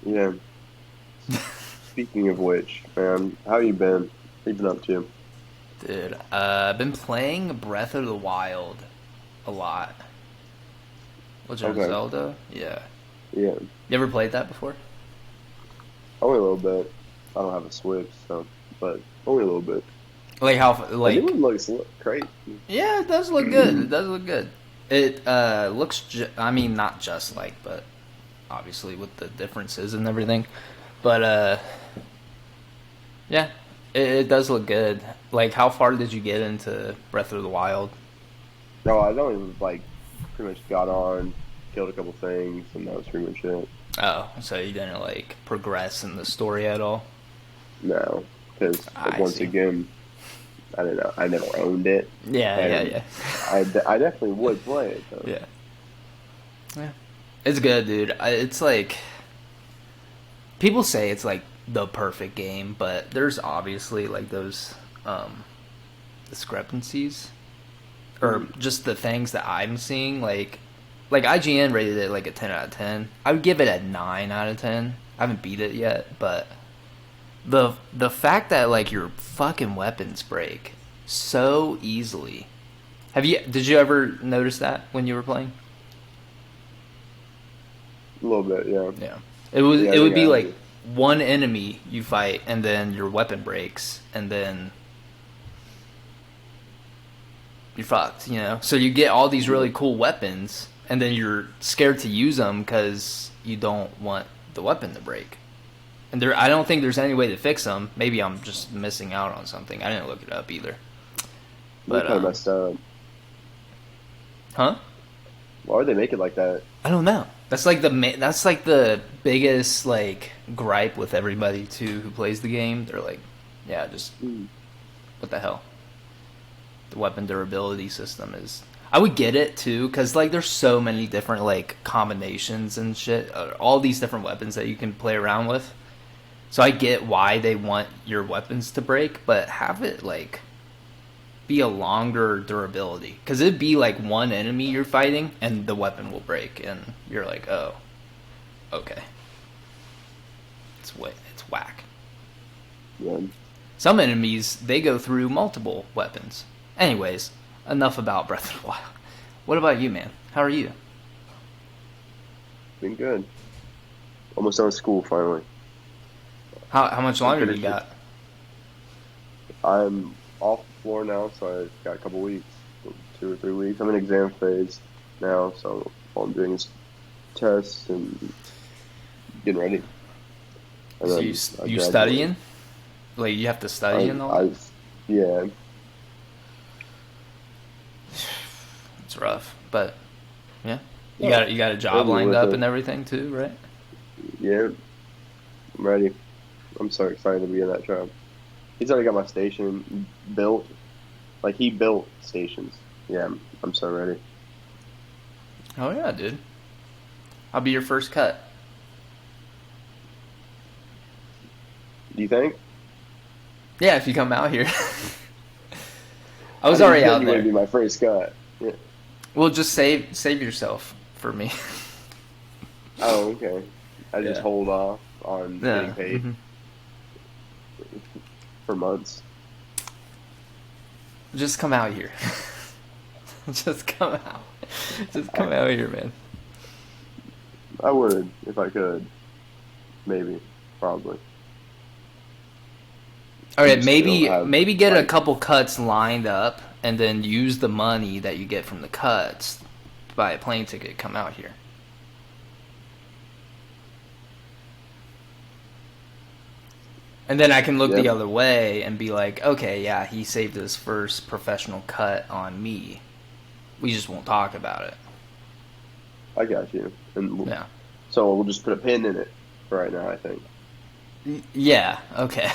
Yeah. Speaking of which, man, how you been? What you been up to? Dude, I've been playing Breath of the Wild a lot. Legend of Okay. Zelda? Yeah. Yeah. You ever played that before? Only a little bit. I don't have a Switch, so but only a little bit. Like how, The new like, one looks great. yeah, it does look good. It does look good. It looks, I mean, not just like, but obviously with the differences and everything. But yeah, it does look good. Like, how far did you get into Breath of the Wild? No, I don't even pretty much got on, killed a couple things, and that was pretty much it. Oh, so you didn't like progress in the story at all? No, because I once see. again, I don't know. I never owned it, Yeah, yeah, and yeah. I definitely would play it though. Yeah. Yeah. It's good, dude. It's like people say it's like the perfect game, but there's obviously like those um discrepancies or Mhm. just the things that I'm seeing like IGN rated it like a 10 out of 10. I would give it a 9 out of 10. I haven't beat it yet, but the fact that like your fucking weapons break so easily. Did you ever notice that when you were playing? A little bit, yeah. Yeah. Yeah, It I would think be I like have. one enemy you fight and then your weapon breaks and then you're fucked, you know? So you get all these Yeah. really cool weapons and then you're scared to use them cuz you don't want the weapon to break. And I don't think there's any way to fix them. Maybe I'm just missing out on something. I didn't look it up either. They But kind of messed up. huh? Why would they make it like that? I don't know. That's like the biggest like gripe with everybody too who plays the game. They're like, yeah, just Mm. what the hell? The weapon durability system is. I would get it too, cause like there's so many different like combinations and shit, all these different weapons that you can play around with. So I get why they want your weapons to break, but have it like be a longer durability, cause it'd be like one enemy you're fighting and the weapon will break, and you're like, oh, okay, it's whack. Yeah, Some enemies they go through multiple weapons. Anyways, enough about Breath of the Wild. What about you, man? How are you? been good. Almost done with school finally. How much I'm longer do you finished. got? I'm off the floor now, so I got a couple weeks, 2 or 3 weeks. I'm in exam phase now, so all I'm doing is tests and getting ready, and So then I you graduate. studying? Like you have to study I and all that? I yeah It's rough, but yeah. yeah You got a it'll job be lined worth up it. and everything too, right? Yeah, I'm ready. I'm so excited to be in that job. He's already got my station built. Like he built stations. Yeah, I'm so ready. Oh yeah, dude. I'll be your first cut. Do you think? Yeah, if you come out here. I How was do you already know out you want to there. be my first cut? Yeah. Well, just save yourself for me. Oh, okay. I just Yeah. hold off on getting Yeah. paid for months. Just come out here. Just come out. Just come out here, man. I would if I could. Maybe. Probably. All I right, just don't have maybe get a like couple cuts lined up, and then use the money that you get from the cuts to buy a plane ticket. Come out here, and then I can look yeah, the other way and be like, okay, yeah, he saved his first professional cut on me. We just won't talk about it. I got you. Yeah. So we'll just put a pin in it for right now, I think. Yeah. Okay.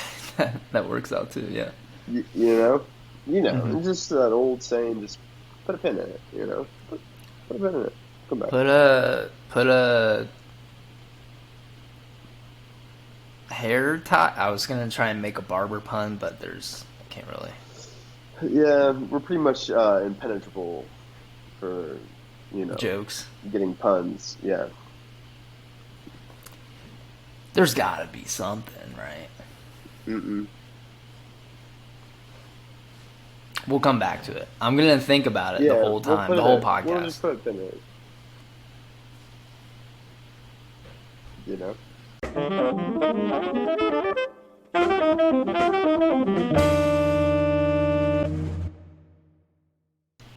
That works out too. Yeah. You know? Hmm. It's just that old saying, just put a pin in it. Put a pin in it. Come back. Put a hair tie. I was gonna try and make a barber pun, but I can't really. Yeah, we're pretty much impenetrable for, you know, Jokes. getting puns. Yeah. There's gotta be something, right? Mm-mm. We'll come back to it. I'm gonna think about it the Yeah, whole we'll time, put the it whole in. We'll just podcast. put it in it. You know?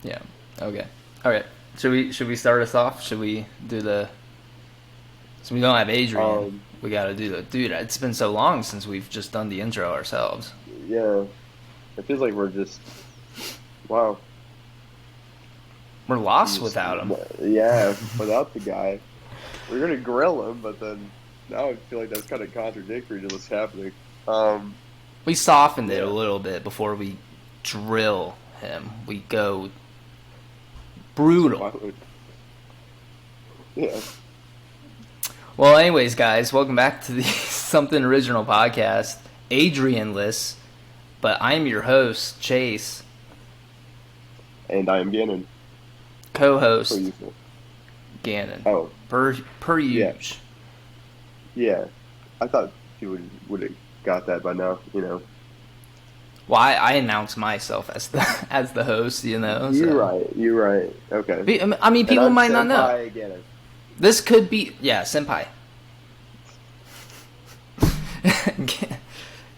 Yeah. Okay. All right. Should we start us off? Should we do the? So we don't have Adrian. Um, We got to do the dude. It's been so long since we've just done the intro ourselves. yeah. It feels like we're just, wow. We're lost Just, without him. yeah, without the guy. We're gonna grill him, but then now I feel like that's kind of contradictory to what's happening. Um, We softened it a yeah. little bit before we drill him. We go brutal. Yeah. Well, anyways, guys, welcome back to the Something Original podcast, Adrian-less, but I'm your host, Chase, And I am Gannon. co-host, Per usual. Gannon. Oh, Per yeah. usual. Yeah. I thought you would have got that by now, you know. Well, I announced myself as the host, you know. So. You're right. Okay. I mean, people might not know. Senpai Gannon. This could be, yeah, senpai.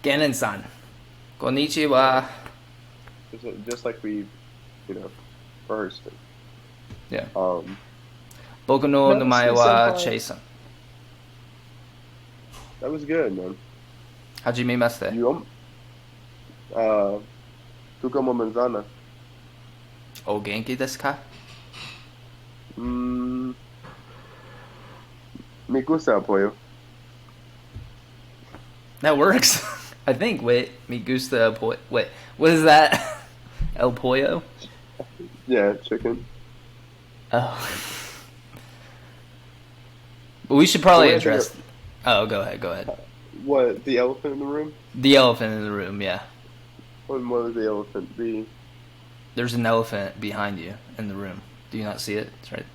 Gannon-san. Konnichiwa. Just like we, you know, rehearsed it. Yeah. Namaste, Boku no namae wa senpai. Chase-san. That was good, man. Hajimemashite. You, Tukomo Manzana. O genki desu ka? Me gusta el pollo. That works. I think. Wait, me gusta el pollo. Wait, what is that? El pollo? Yeah, chicken. Oh. But we should probably So what I address. think Oh, go ahead. What, the elephant in the room? The elephant in the room, yeah. What would the elephant be? There's an elephant behind you in the room. Do you not see it? It's right.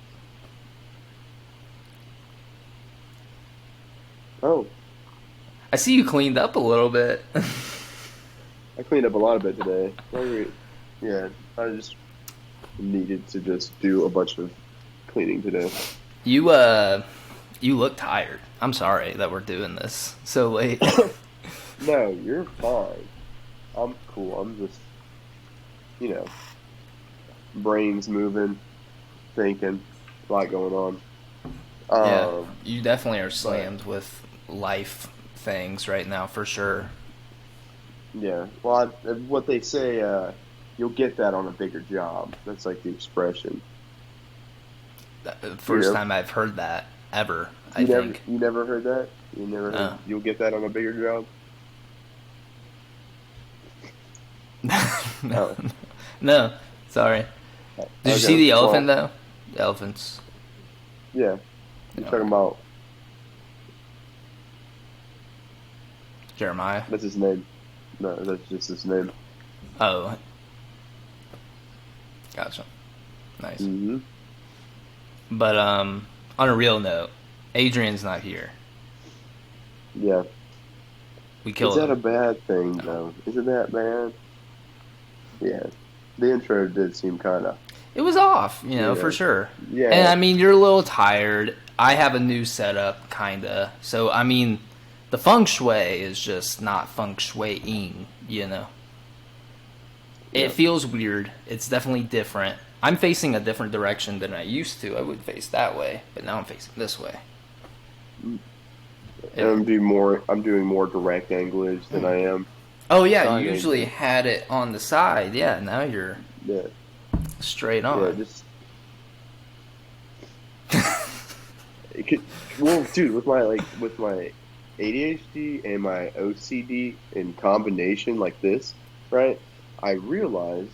Oh, I see you cleaned up a little bit. I cleaned up a lot of it today. Yeah, I just needed to just do a bunch of cleaning today. You look tired. I'm sorry that we're doing this so late. No, you're fine. I'm cool. I'm just, you know, brains moving, thinking, a lot going on. Yeah, you definitely are slammed with life things right now for sure. Yeah. Well, what they say, you'll get that on a bigger job. That's like the expression. First Yeah. time I've heard that ever. You I never, think. you never heard that? You never heard No. you'll get that on a bigger job? No. Oh. No, sorry. Did you Okay, see the elephant well, though? The elephants. Yeah. You're No. talking about, Jeremiah. that's his name. No, that's just his name. Oh. Gotcha. Nice. Mm-hmm. But on a real note, Adrian's not here. Yeah. We Is killed that a him. bad thing, though? Is it that bad? Yeah. The intro did seem kind of... It was off, you know, Yeah. for sure. Yeah. And I mean, you're a little tired. I have a new setup, kinda. So I mean, the feng shui is just not feng shui-ing, you know. Yeah. It feels weird. It's definitely different. I'm facing a different direction than I used to. I would face that way, but now I'm facing this way. And I'm doing more direct anglage than I am. Oh yeah, Side you usually angle. had it on the side. Yeah, now you're Yeah. straight Yeah, on. just... Well, dude, with my ADHD and my OCD in combination like this, right? I realized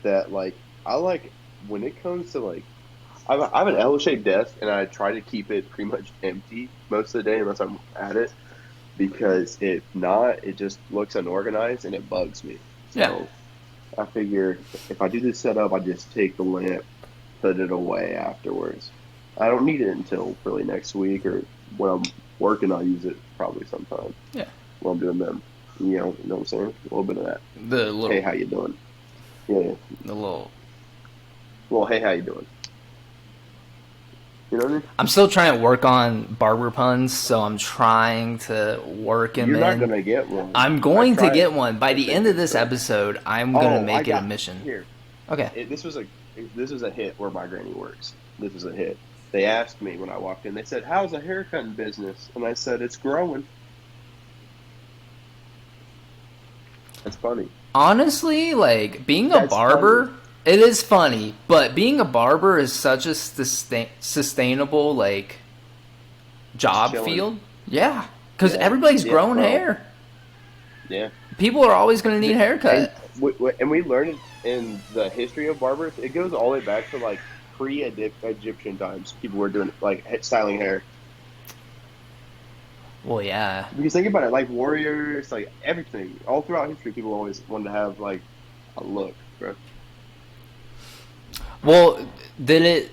that when it comes to I have an L-shaped desk and I try to keep it pretty much empty most of the day unless I'm at it, because if not, it just looks unorganized and it bugs me. So Yeah. I figure if I do this setup, I just take the lamp, put it away afterwards. I don't need it until really next week or when I'm working, I'll use it probably sometime Yeah. while I'm doing them. You know what I'm saying? A little bit of that. The Hey, little, how you doing? Yeah. the little. Well, hey, how you doing? You know what I mean? I'm still trying to work on barber puns, so I'm trying to work him You're not in. gonna get one. I'm I going to tried. get one by I the think end of it's this episode. I'm gonna Oh, I make it a got mission. here. Okay. This was a hit where my granny works. This is a hit. They asked me when I walked in. They said, "How's the haircutting business?" And I said, "It's growing." That's funny. Honestly, like being a That's funny. barber, it is funny, but being a barber is such a sustainable like Just job chilling. field. Yeah, because Yeah. everybody's Yeah. growing Well. hair. Yeah. People are always going to need a And haircut. we learned in the history of barbers. It goes all the way back to like pre-Egyptian times. People were doing like styling hair. Well, yeah. Because think about it, like warriors, like everything, all throughout history, people always wanted to have like a look, bro. Well, did it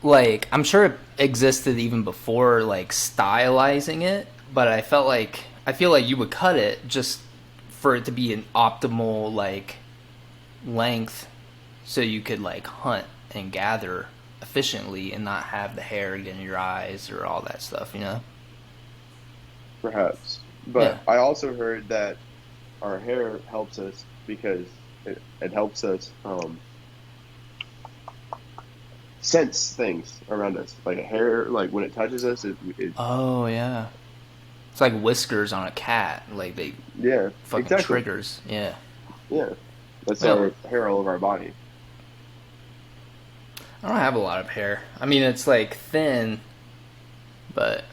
like I'm sure it existed even before like stylizing it, but I feel like you would cut it just for it to be an optimal like length so you could like hunt and gather efficiently and not have the hair get in your eyes or all that stuff, you know? Perhaps. Yeah. But I also heard that our hair helps us because it helps us sense things around us. Like hair, like when it touches us, it Oh yeah. It's like whiskers on a cat. Like they yeah, fucking exactly. triggers. Yeah. Yeah, that's Well, our hair all over our body. I don't have a lot of hair. I mean, it's like thin, but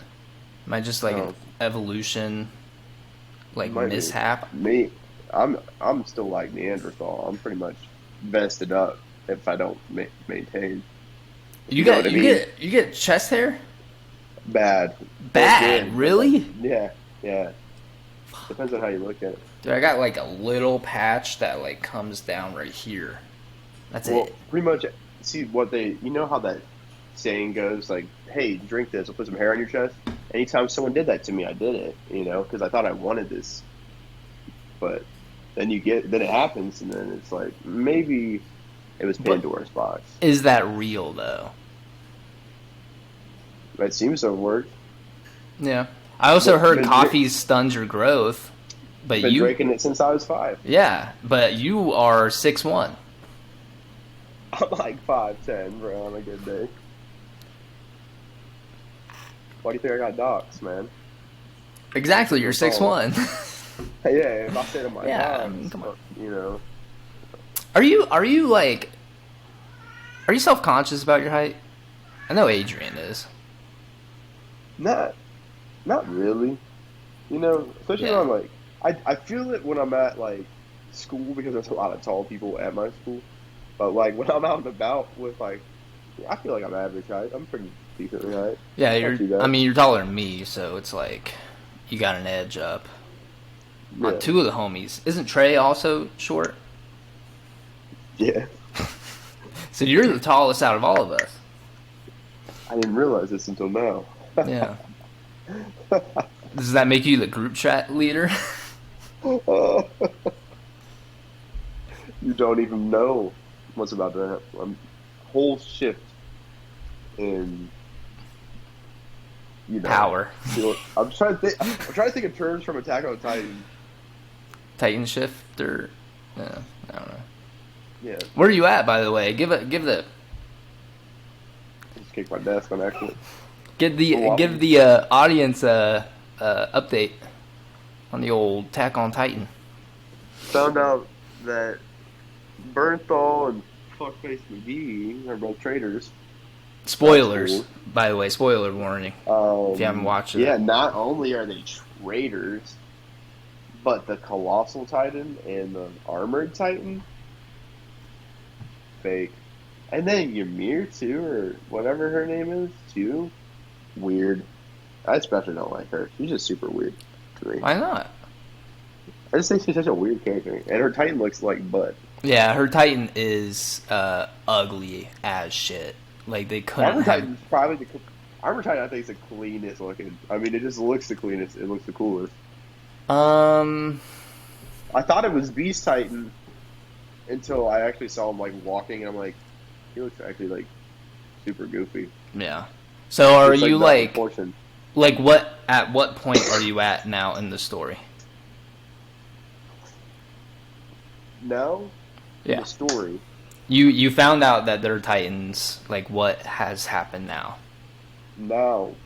am I just like an Oh, evolution, like might be mishap? me. I'm still like Neanderthal. I'm pretty much vested up if I don't maintain. If You you know what get I mean? you get chest hair? Bad or Bad, good, but like really? yeah, yeah. Depends on how you look at it. Dude, I got like a little patch that like comes down right here. That's Well, it. pretty much. See what they. You know how that saying goes, like, "Hey, drink this. I'll put some hair on your chest." Anytime someone did that to me, I did it. Because I thought I wanted this, but then it happens, and then it's like maybe it was But Pandora's box. is that real though? It seems to have worked. Yeah. I also But heard been drink, coffee stuns your growth, but been you, drinking it since I was 5. yeah, but you are 6'1". I'm like 5'10", bro, on a good day. Why do you think I got docs, man? Exactly, you're No six problem. one. Yeah, if I say to my Yeah, I mean, docs, come on. you know, Are you like are you self conscious about your height? I know Adrian is. not not really. Especially when Yeah. I'm like, I feel it when I'm at like school because there's a lot of tall people at my school. But like when I'm out and about with like, I feel like I'm average height. I'm pretty decently height. Yeah, Not you're too I bad. mean you're taller than me, so it's like you got an edge up on Yeah, two of the homies. Isn't Trey also short? yeah. So you're the tallest out of all of us. I didn't realize this until now. Yeah. Does that make you the group chat leader? You don't even know what's about to happen. Whole shift in you know. Power. I'm trying to think. I'm trying to think of terms from Attack on the Titan. Titan shifter. I don't know. Yeah, Where are you at, by the way? just kicked my desk on accident. Give Oh, give the audience a update on the old Attack on Titan. found out that Bernthal and Fuckface McGee are both traitors. That's Spoilers, cool. by the way. Spoiler warning if you haven't watched it. Yeah, not only are they traitors, but the Colossal Titan and the Armored Titan, fake. And then Ymir too, or whatever her name is, too. Weird. I especially don't like her. She's just super weird to me. Why not? I just think she's such a weird character, and her Titan looks like butt. Yeah, her Titan is ugly as shit. Like they couldn't Armored have. Titan's probably the. Armor Titan, I think, is the cleanest looking. I mean, it just looks the cleanest. It looks the coolest. Um, I thought it was Beast Titan until I actually saw him like walking, and I'm like, he looks actually like super goofy. yeah. So are It's like you not proportion. like what at what point are you at now in the story? Now, in Yeah. the story, You found out that they're Titans. Like what has happened now? now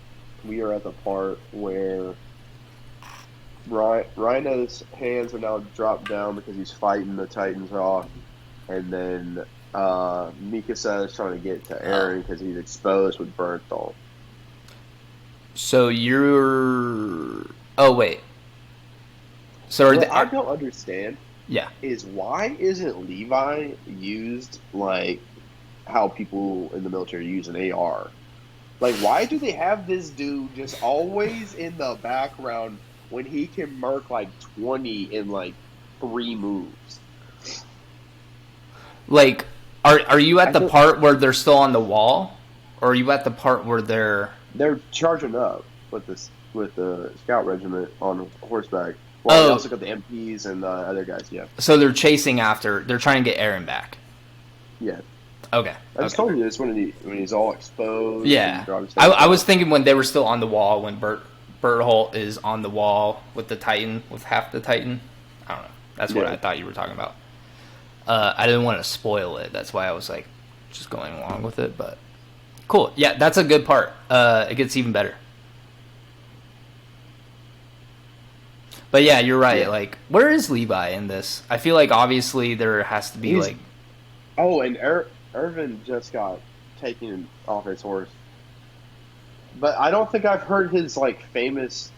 we are at the part where Rhino's hands are now dropped down because he's fighting the Titans off, and then Mikasa is trying to get to Oh. Eren because he's exposed with Bernthal. So you're Oh wait. So are What the I don't understand yeah. is why isn't Levi used like how people in the military use an AR? Like, why do they have this dude just always in the background when he can murk like 20 in like 3 moves? Like are you at I the feel part where they're still on the wall? Or are you at the part where they're they're charging up with this with the scout regiment on horseback. Well, they Oh, also got the MPs and the other guys. Yeah, so they're chasing after. They're trying to get Aaron back. yeah. Okay. I just Okay. told you this when he's all exposed and Yeah. drops I was down. thinking when they were still on the wall, when Berthold is on the wall with the Titan, with half the Titan. I don't know. That's what Yeah, I thought you were talking about. I didn't want to spoil it. That's why I was like just going along with it. But cool. Yeah, that's a good part. It gets even better. But yeah, you're right. yeah. Like, where is Levi in this? I feel like obviously there has to be He's like, oh, and Irvin just got taken off his horse, but I don't think I've heard his like famous.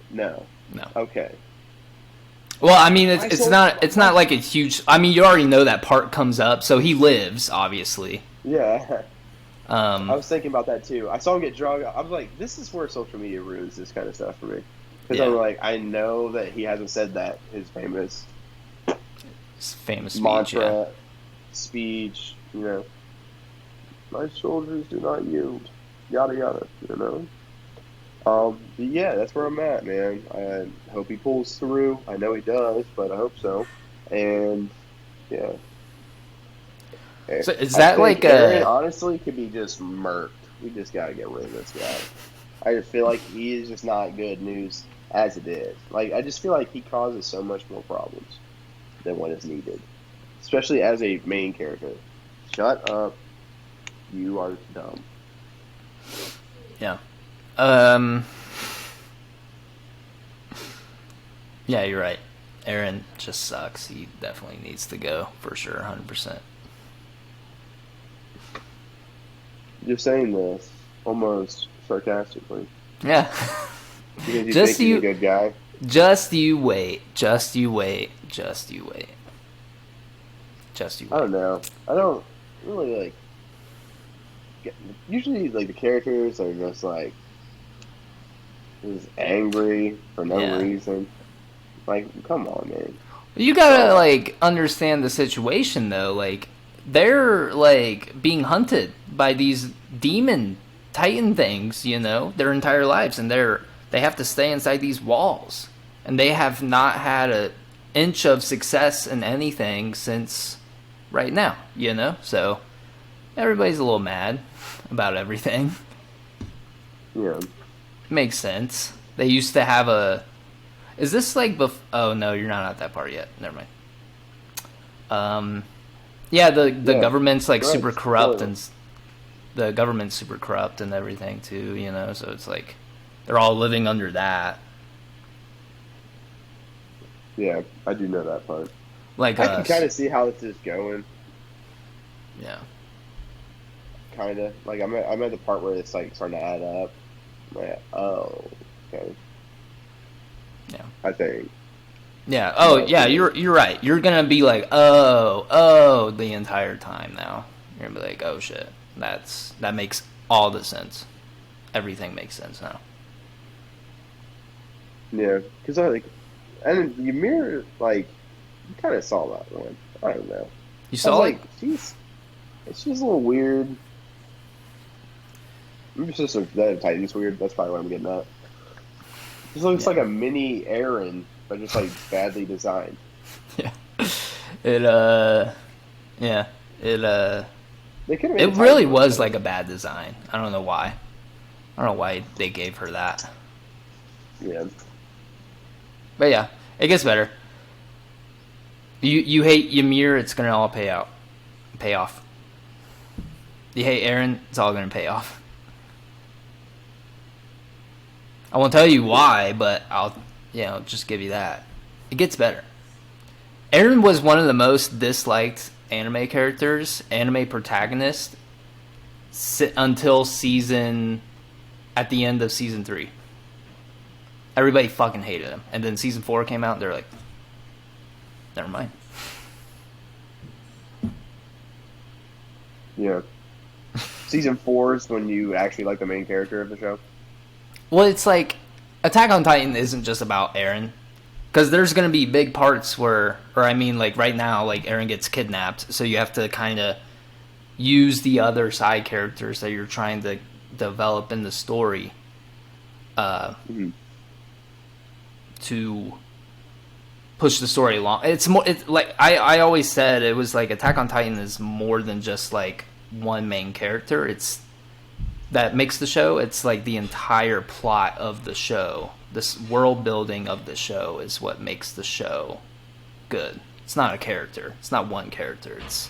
No. no. Okay. Well, I mean, I it's so not like a huge. I mean, you already know that part comes up, so he lives obviously. yeah. I Um, was thinking about that too. I saw him get drugged. I was like, this is where social media ruins this kind of stuff for me. Because I'm yeah, like, I know that he hasn't said that his famous his famous speech. Yeah, mantra, speech, my soldiers do not yield, yada yada. But yeah, that's where I'm at, man. I hope he pulls through. I know he does, but I hope so. And yeah, so is I that think like Aaron a? honestly could be just murked. We just gotta get rid of this guy. I just feel like he is just not good news as it is. Like I just feel like he causes so much more problems than what is needed, especially as a main character. Shut up, you are dumb. Yeah. Um. Yeah, you're right. Aaron just sucks. He definitely needs to go for sure, 100%. You're saying this almost sarcastically Yeah. because you just think he's a you, good guy. just you wait. Just you wait. Just you wait. Just you I wait. don't know. I don't really like. Usually, like the characters are just like just angry for no Yeah. reason. Like, come on, man. You Grow gotta up. like understand the situation though. Like they're like being hunted by these demon titan things, their entire lives, and they have to stay inside these walls, and they have not had a inch of success in anything since right now. So everybody's a little mad about everything. Yeah. Makes sense. They used to have a. Is this like Oh no, you're not at that part yet. Never mind. Yeah, the Yeah. government's like Go ahead. super Spoil corrupt it. and the government's super corrupt and everything too. So it's like they're all living under that, Yeah, I do know that part. like I can kind us. of see how this is going. Yeah, Kind of like I'm at the part where it's like starting to add up. I'm like, oh, okay. yeah, I think, yeah. in Oh my yeah, opinion. you're right. You're gonna be like, oh, the entire time now. You're gonna be like, oh shit, that makes all the sense. Everything makes sense now. Yeah, because I like, and Ymir, like, you kind of saw that one. I don't know. You I was saw it? like, she's a little weird. Maybe it's just that Titan's weird. That's probably what I'm getting at. This looks like Yeah. a mini Aaron, but just like badly designed. Yeah. It yeah. It They could have made it a Titan really look was better. like a bad design. I don't know why. I don't know why they gave her that. Yeah. But yeah, it gets better. You hate Ymir, it's gonna all pay off. You hate Aaron, it's all gonna pay off. I won't tell you why, but I'll just give you that. It gets better. Aaron was one of the most disliked anime characters, anime protagonist, until at the end of season 3. Everybody fucking hated him, and then season 4 came out, and they're like, never mind. Yeah. Season 4 is when you actually like the main character of the show. Well, it's like Attack on Titan isn't just about Eren, because there's going to be big parts or I mean, like right now, like Eren gets kidnapped, so you have to kind of use the other side characters that you're trying to develop in the story, Mm-hmm. to push the story along. It's more. It's like I always said, it was like Attack on Titan is more than just like one main character. It's that makes the show. It's like the entire plot of the show. This world building of the show is what makes the show good. It's not a character. It's not one character. It's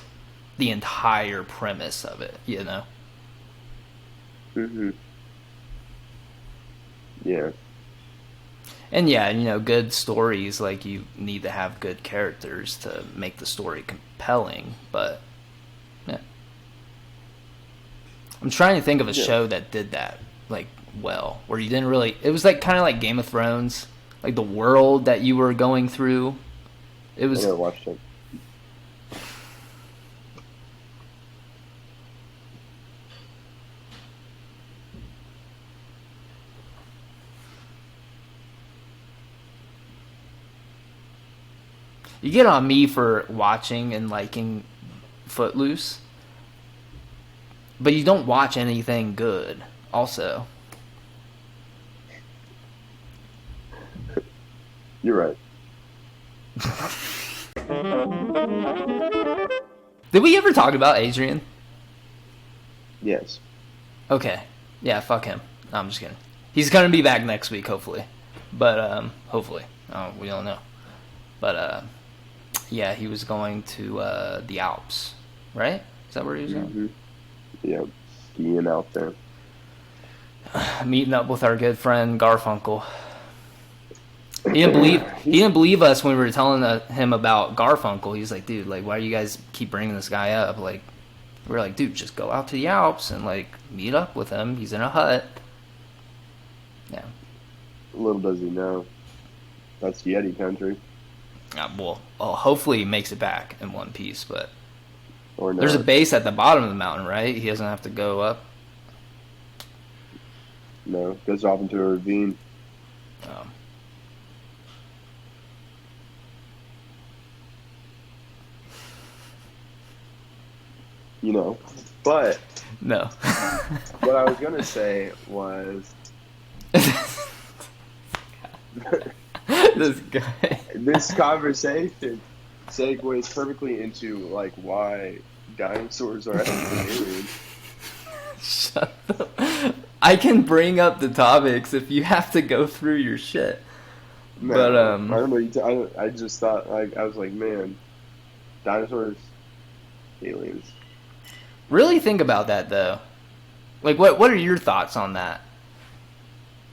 the entire premise of it, you know? Mm-hmm. Yeah. And yeah, good stories, like, you need to have good characters to make the story compelling, but yeah. I'm trying to think of a Yeah. show that did that, like, well, where you didn't really, it was like kind of like Game of Thrones, like the world that you were going through. It I was, never watched it. you get on me for watching and liking Footloose, but you don't watch anything good, also. You're right. Did we ever talk about Adrian? Yes. Okay. Yeah, fuck him. No, I'm just kidding. He's gonna be back next week, hopefully. But, hopefully. Oh, we don't know. But, yeah, he was going to, the Alps. Right? Is that where he was going? Mm-hmm. Yeah. Skiing out there. Meeting up with our good friend Garfunkel. He didn't believe us when we were telling him about Garfunkel. He's like, dude, like, why do you guys keep bringing this guy up? Like, we're like, dude, just go out to the Alps and, like, meet up with him. He's in a hut. Yeah. Little does he know. That's Yeti country. Well, hopefully he makes it back in one piece, but Or not. there's a base at the bottom of the mountain, right? He doesn't have to go up. No. Goes off into a ravine. Um, You know. But no. what I was going to say was This guy. this conversation segues perfectly into like why dinosaurs are actually aliens. Shut up. I can bring up the topics if you have to go through your shit. No, But, I remember I just thought like I was like, man, dinosaurs, aliens. Really think about that, though. Like, what are your thoughts on that?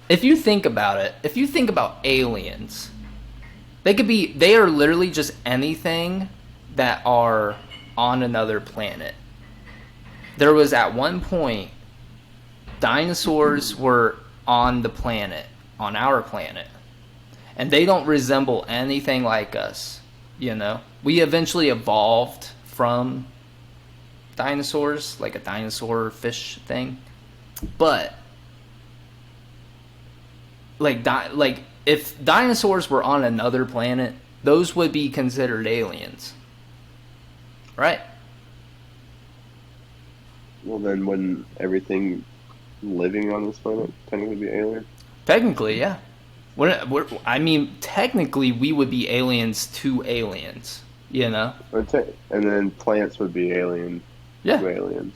If you think about it, if you think about aliens, they are literally just anything that are on another planet. There was at one point, dinosaurs were on the planet, on our planet. And they don't resemble anything like us, you know? We eventually evolved from dinosaurs, like a dinosaur fish thing. But like if dinosaurs were on another planet, those would be considered aliens. Right? Well, then wouldn't everything living on this planet technically be alien? Technically, yeah. I mean, technically, we would be aliens to aliens. You know? And then plants would be alien Yeah, to aliens,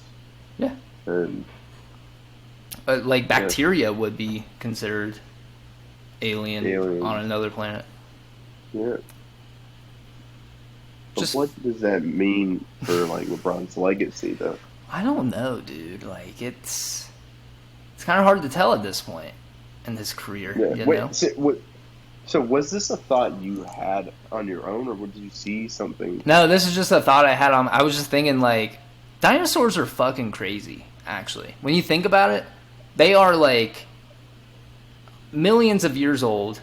yeah. and Like yeah, bacteria would be considered alien on aliens. another planet. Yeah, but Just, what does that mean for like LeBron's legacy, though? I don't know, dude. Like it's kind of hard to tell at this point in his career. Yeah. You know? Wait. So was this a thought you had on your own, or did you see something? No, this is just a thought I had on. I was just thinking like, dinosaurs are fucking crazy. Actually, when you think about it, they are like millions of years old.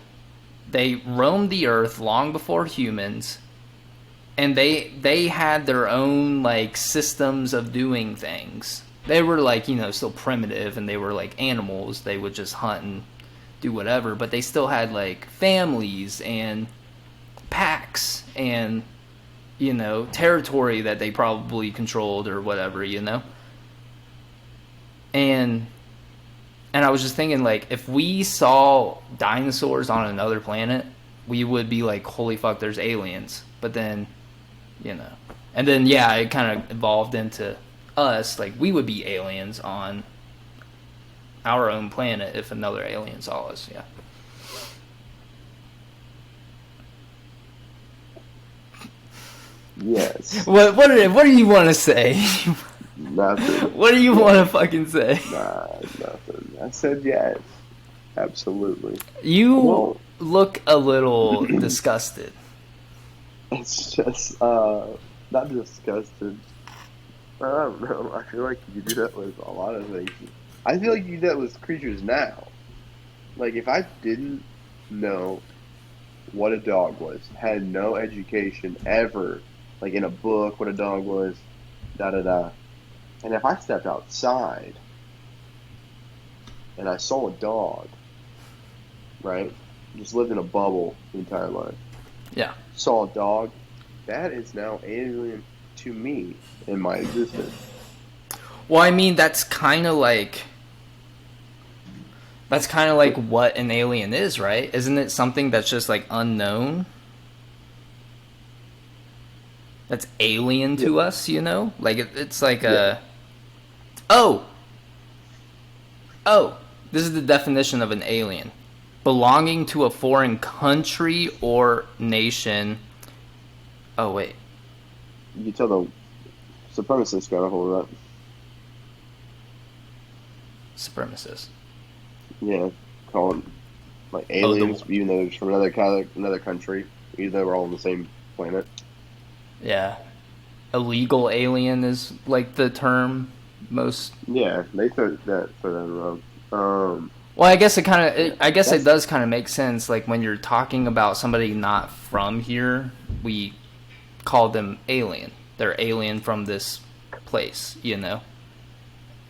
They roamed the earth long before humans, and they had their own like systems of doing things. They were like, still primitive, and they were like animals. They would just hunt and do whatever, but they still had like families and packs and territory that they probably controlled or whatever, and I was just thinking, like, if we saw dinosaurs on another planet, we would be like, holy fuck, there's aliens. But then, you know. And then, yeah, it kind of evolved into us. Like, we would be aliens on our own planet if another alien saw us, yeah. Yes. What do you want to say? Nothing. What do you want to fucking say? Nah, nothing. I said yes. Absolutely. You Well, look a little disgusted. it's just not disgusted. I don't know. I feel like you do that with a lot of things. I feel like you do that with creatures now. Like if I didn't know what a dog was, had no education ever, like in a book what a dog was, da da da. And if I stepped outside and I saw a dog, right? Just lived in a bubble the entire life. Yeah. Saw a dog, that is now alien to me in my existence. Well, I mean, that's kind of like what an alien is, right? Isn't it something that's just like unknown? That's alien Yeah, to us, Like it's like yeah. oh, oh, this is the definition of an alien. Belonging to a foreign country or nation. Oh, wait. You can tell the supremacists got a hold of that. Supremacist. Yeah, calling like Oh, aliens, even though they're from another country, even though we're all on the same planet. yeah. Illegal alien is like the term most. Yeah, they throw that around. Well, I guess it kind Yeah, of. I guess it that's does kind of make sense. Like when you're talking about somebody not from here, we call them alien. They're alien from this place.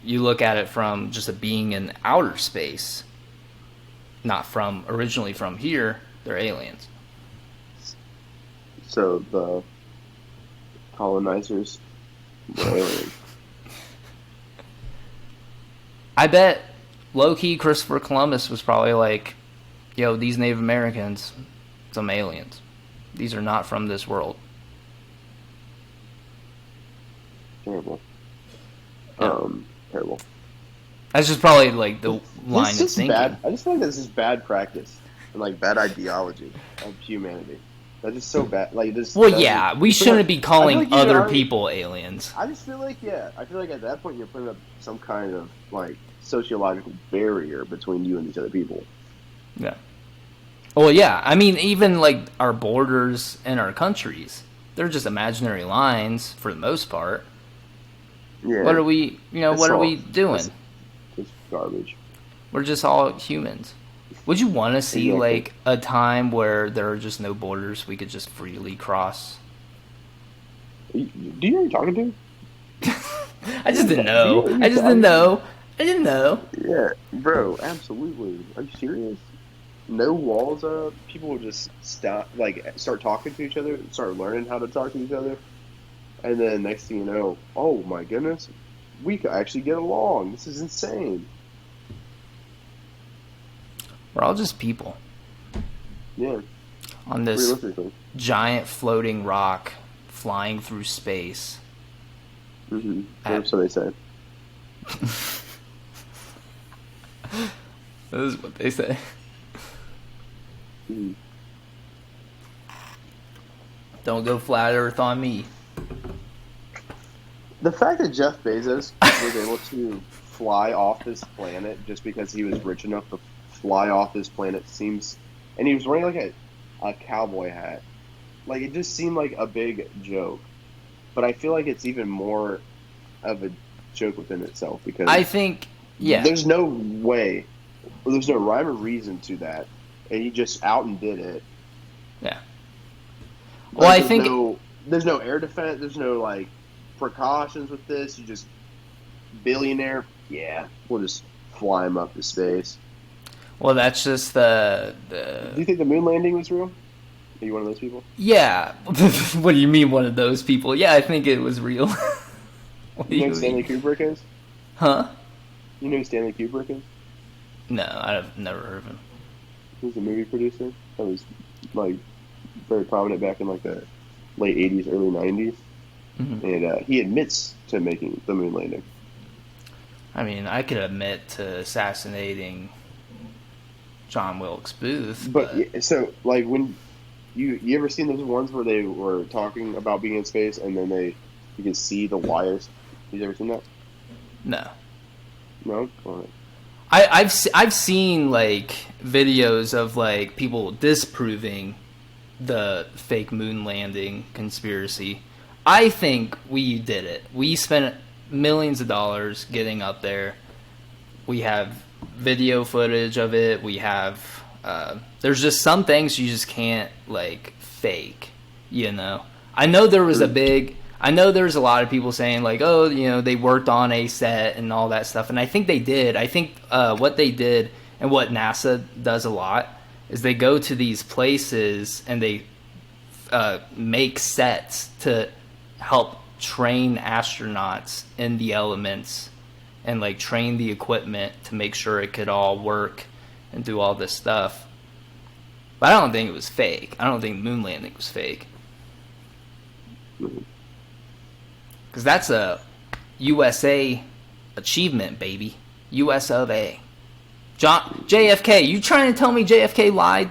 You look at it from just a being in outer space, not from originally from here. They're aliens. so the colonizers were aliens. I bet low key Christopher Columbus was probably like, yo, these Native Americans, some aliens. These are not from this world. Terrible. Yeah. Terrible. That's just probably like the line This of is thinking. bad. I just think this is bad practice and like bad ideology of humanity. That's just so bad. Like this Well, doesn't. yeah, we You put up. shouldn't be I feel calling like you other already. people aliens. I just feel like yeah. I feel like at that point you're putting up some kind of like sociological barrier between you and these other people. Yeah. Well, yeah. I mean, even like our borders and our countries, they're just imaginary lines for the most part. What Yeah, are we? it's What are we all doing? it's just garbage. We're just all humans. Would you want to see Exactly. like a time where there are just no borders? We could just freely cross. Do you know who you're talking to? I just didn't Do you know know. who I you're just didn't talking to? know. I didn't know. Yeah, bro, absolutely. Are you serious? No walls up. People will just start talking to each other, start learning how to talk to each other, and then next thing you know, oh my goodness, we could actually get along. This is insane. We're all just people Yeah, on this realistically. giant floating rock flying through space. Mm-hmm. At, So they say. this is what they say. Mm-hmm. Don't go flat Earth on me. The fact that Jeff Bezos was able to fly off this planet just because he was rich enough to fly off this planet seems, and he was wearing like a cowboy hat. Like it just seemed like a big joke. But I feel like it's even more of a joke within itself I because think, yeah, there's no way, there's no rhyme or reason to that, and he just out and did it. yeah. Well, Like I think, there's no air defense, there's no like precautions with this. You just billionaire, yeah, we'll just fly him up to space. well, that's just the Do you think the moon landing was real? Are you one of those people? yeah. What do you mean, one of those people? Yeah, I think it was real. What do You know who you Stanley mean? Kubrick is? Huh? You know who Stanley Kubrick is? No, I've never heard of him. He's a movie producer that was like very prominent back in like the late '80s, early '90s, Hmm. and he admits to making the moon landing. I mean, I could admit to assassinating John Wilkes Booth, But but so like when you ever seen those ones where they were talking about being in space and then you can see the wires? You ever seen that? no. No. All right. I've seen like videos of like people disproving the fake moon landing conspiracy. I think we did it. We spent millions of dollars getting up there. We have video footage of it. We have there's just some things you just can't like fake, you know. I know there was a lot of people saying like, oh, you know, they worked on a set and all that stuff, and I think they did. I think what they did and what NASA does a lot is they go to these places and they make sets to help train astronauts in the elements and like train the equipment to make sure it could all work and do all this stuff. But I don't think it was fake. I don't think the moon landing was fake. Mhm. Because that's a USA achievement, baby. US of A. JFK, you trying to tell me JFK lied?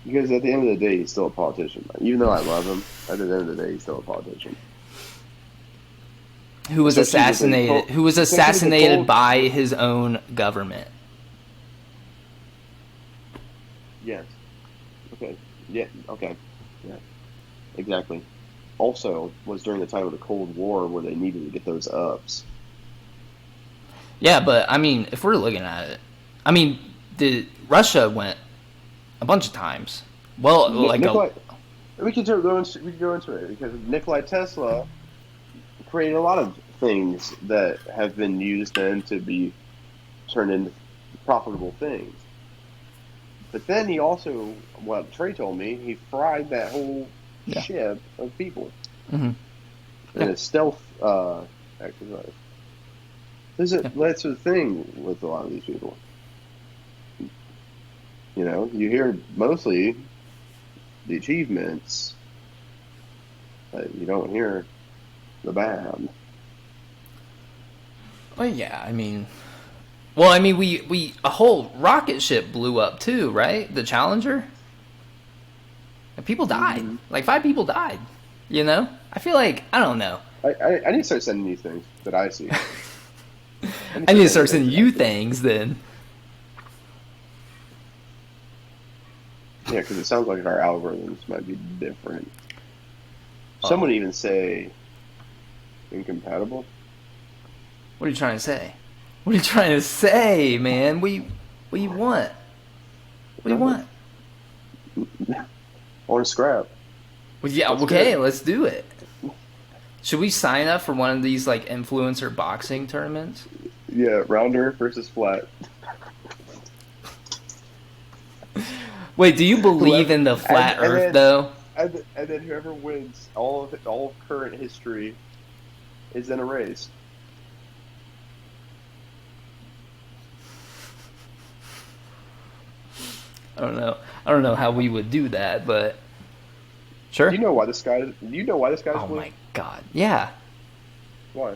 Because at the end of the day, he's still a politician. Even though I love him, at the end of the day, he's still a politician. Who was Especially with assassinated? Who was especially with the assassinated cold. by his own government? Yes. Okay. Yeah. Okay. Yeah. Exactly. Also, was during the time of the Cold War where they needed to get those ups. Yeah, but I mean, if we're looking at it, I mean, Russia went a bunch of times. Well, like Nikolai, we could go into it because Nikolai Tesla created a lot of things that have been used then to be turned into profitable things. But then he also, what Trey told me, he fried that whole Yeah. ship of people hmm in a stealth exercise. That's the thing with a lot of these people. You know, you hear mostly the achievements, but you don't hear the bad. Well, yeah, I mean, we a whole rocket ship blew up too, right? The Challenger, and people died. Mhm. Like 5 people died. You know, I feel like I don't know. I need to start sending you things that I see. I need to start sending you things then. Yeah, because it sounds like our algorithms might be different. Oh. Some would even say incompatible. What are you trying to say? What are you trying to say, man? What do you want? What do you want? On scrap. Well, yeah, Let's okay, do it. let's do it. Should we sign up for one of these like influencer boxing tournaments? Yeah, rounder versus flat. Wait, do you believe in the flat and Earth then- though? and then whoever wins all of current history is then erased. I don't know. I don't know how we would do that, but Do sure. you know why the sky? Do you know why the sky is Oh blue? my god. Yeah. Why?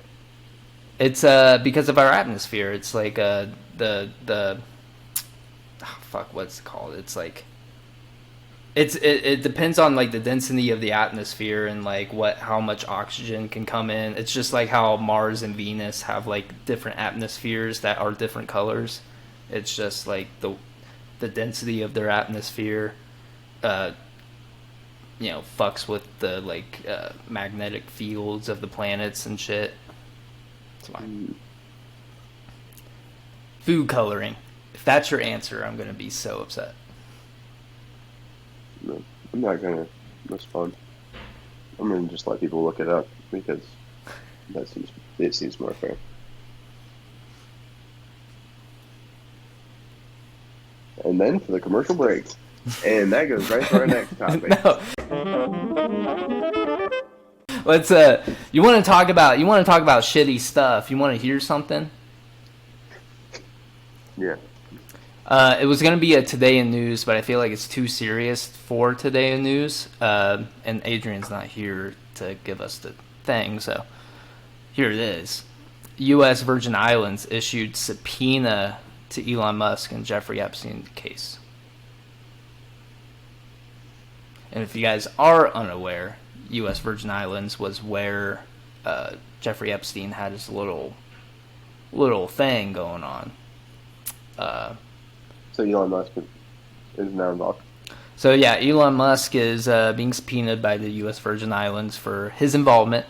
It's because of our atmosphere. It's like the oh, fuck, what's it called? It's like it depends on like the density of the atmosphere and like what how much oxygen can come in. It's just like how Mars and Venus have like different atmospheres that are different colors. It's just like the density of their atmosphere uh fucks with the like magnetic fields of the planets and shit. That's why. Mm, Food coloring. If that's your answer, I'm gonna be so upset. no, I'm not gonna respond. I'm gonna just let people look it up because it seems more fair. And then for the commercial break, and that goes right to our next topic. No. Let's you want to talk about shitty stuff. You want to hear something? Yeah. It was going to be a Today in News, but I feel like it's too serious for Today in News. And Adrian's not here to give us the thing, so here it is. U.S. Virgin Islands issued subpoena to Elon Musk and Jeffrey Epstein case. And if you guys are unaware, U.S. Virgin Islands was where Jeffrey Epstein had his little thing going on. So Elon Musk is now involved. So yeah, Elon Musk is being subpoenaed by the U.S. Virgin Islands for his involvement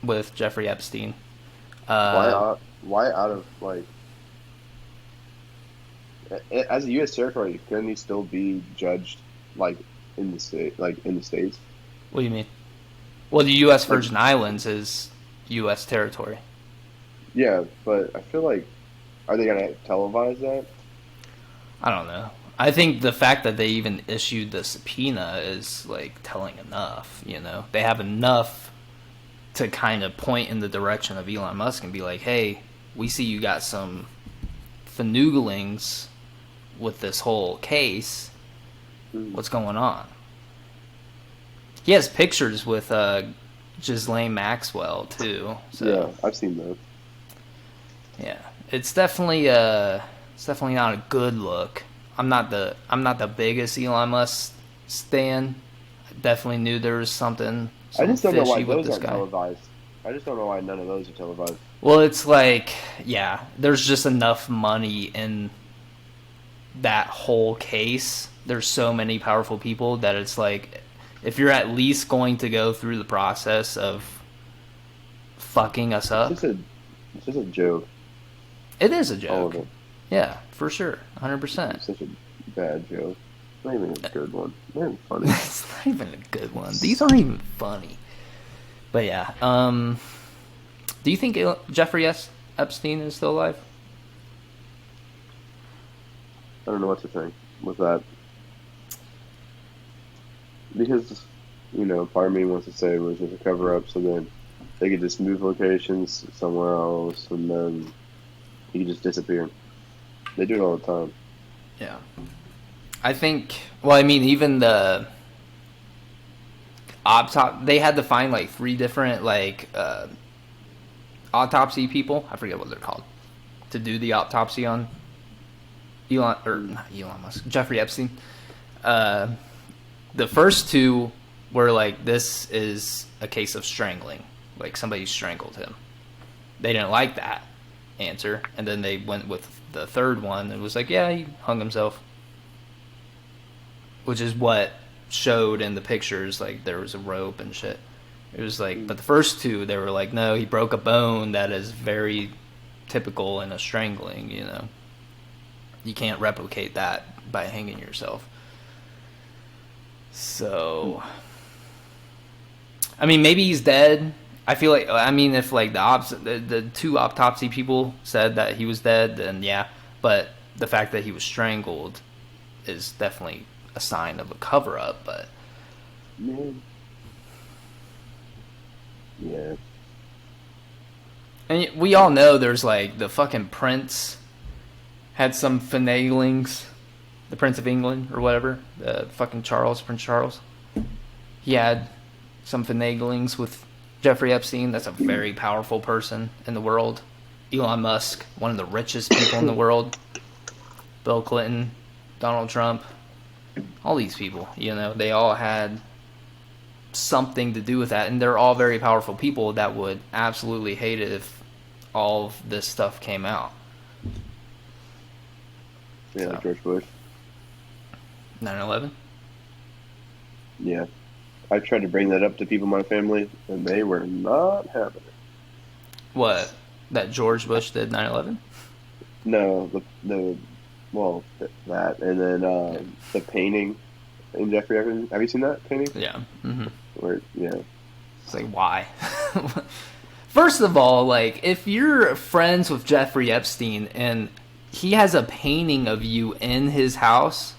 with Jeffrey Epstein. Why out of like as a U.S. territory, couldn't he still be judged like in the states? What do you mean? Well, the U.S. Like, Virgin Islands is U.S. territory. yeah, but I feel like are they gonna televise that? I don't know. I think the fact that they even issued the subpoena is like telling enough. They have enough to kind of point in the direction of Elon Musk and be like, "Hey, we see you got some finooglings with this whole case. What's going on?" He has pictures with Ghislaine Maxwell too. So Yeah, I've seen those. yeah, it's definitely not a good look. I'm not the biggest Elon Musk stan. I definitely knew there was something I just don't know why fishy with those this aren't guy. televised. I just don't know why none of those are televised. Well, it's like, yeah, there's just enough money in that whole case. There's so many powerful people that it's like, if you're at least going to go through the process of fucking us It's up, just a it's just a joke. it is a All of joke. it. Yeah, for sure, 100%. It's such a bad joke. Not even a good one. Not even funny. It's not even a good one. These aren't even funny. But yeah, do you think Jeffrey Epstein is still alive? I don't know what to think with that. Because, part of me wants to say it was just a cover up so then they could just move locations somewhere else and then he could just disappear. They do it all the time. Yeah. I think, well, I mean, even the they had to find like 3 different like autopsy people. I forget what they're called to do the autopsy on not Elon Musk, Jeffrey Epstein. The first 2 were like, this is a case of strangling, like somebody strangled him. They didn't like that answer, and then they went with the third one and was like, yeah, he hung himself, which is what showed in the pictures, like there was a rope and shit. It was like, but the first 2, they were like, no, he broke a bone that is very typical in a strangling. You can't replicate that by hanging yourself. So, I mean, maybe he's dead. I feel like, I mean, if like the 2 autopsy people said that he was dead, then yeah. But the fact that he was strangled is definitely a sign of a cover up, but Man. Yeah. and we all know there's like the fucking Prince had some finaglings, the Prince of England or whatever, the fucking Prince Charles. He had some finaglings with Jeffrey Epstein. That's a very powerful person in the world. Elon Musk, one of the richest people in the world. Bill Clinton, Donald Trump, all these people, they all had something to do with that, and they're all very powerful people that would absolutely hate it if all of this stuff came out. Yeah, So. like George Bush. 9/11? Yeah. I tried to bring that up to people in my family, and they were not having it. What? That George Bush did 9/11? No, that, and then the painting in Jeffrey Epstein. Have you seen that painting? Yeah. Mm-hmm. Yeah. It's like, why? First of all, like, if you're friends with Jeffrey Epstein and he has a painting of you in his house.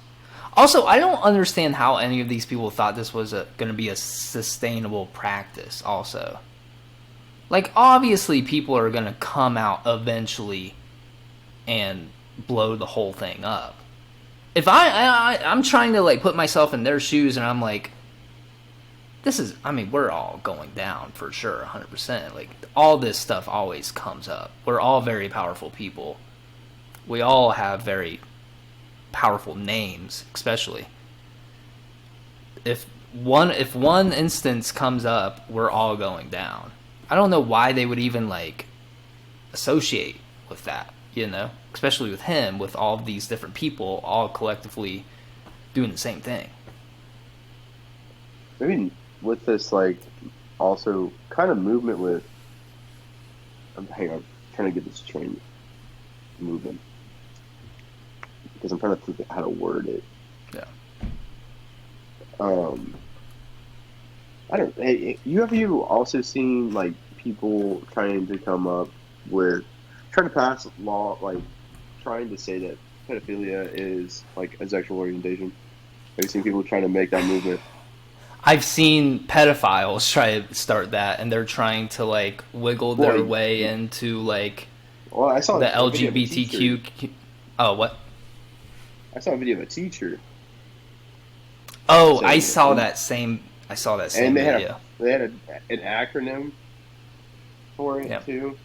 Also, I don't understand how any of these people thought this was going to be a sustainable practice, also. Like, obviously, people are going to come out eventually and blow the whole thing up. If I'm trying to, like, put myself in their shoes, and I'm like, we're all going down for sure, 100%. Like, all this stuff always comes up. We're all very powerful people. We all have very powerful names, especially. If one instance comes up, we're all going down. I don't know why they would even, like, associate with that, especially with him, with all of these different people all collectively doing the same thing. Maybe with this, like, also kind of movement with, hang on, I'm trying to get this train moving. Because I'm trying to think how to word it. Yeah. Hey, have you also seen, like, people trying to come up with, trying to pass a law, like, trying to say that pedophilia is, like, a sexual orientation? Have you seen people trying to make that movement? I've seen pedophiles try to start that, and they're trying to, like, wiggle their way into, like, I saw the LGBTQ. Oh, what? I saw a video of a teacher. Oh, I saw that same video. They had an acronym for it, too.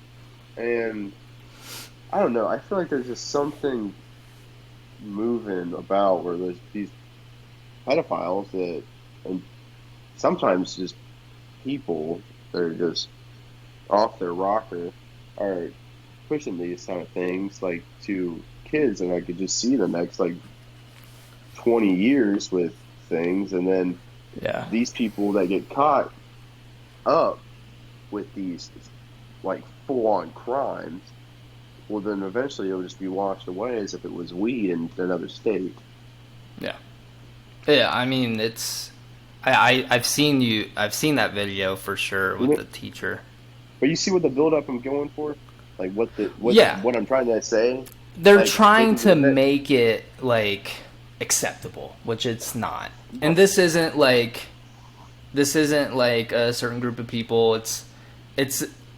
And I don't know. I feel like there's just something moving about where there's these pedophiles that, and sometimes just people that are just off their rocker are pushing these kind of things, like, to kids, and I could just see the next, like, 20 years with things, and then these people that get caught up with these, like, full-on crimes, well, then eventually it'll just be washed away as if it was weed in another state. Yeah, I mean, it's I've seen that video for sure with the teacher. But you see what the build-up I'm going for, like what I'm trying to say. They're like, trying to make it, like, acceptable, which it's not. And this isn't like a certain group of people. It's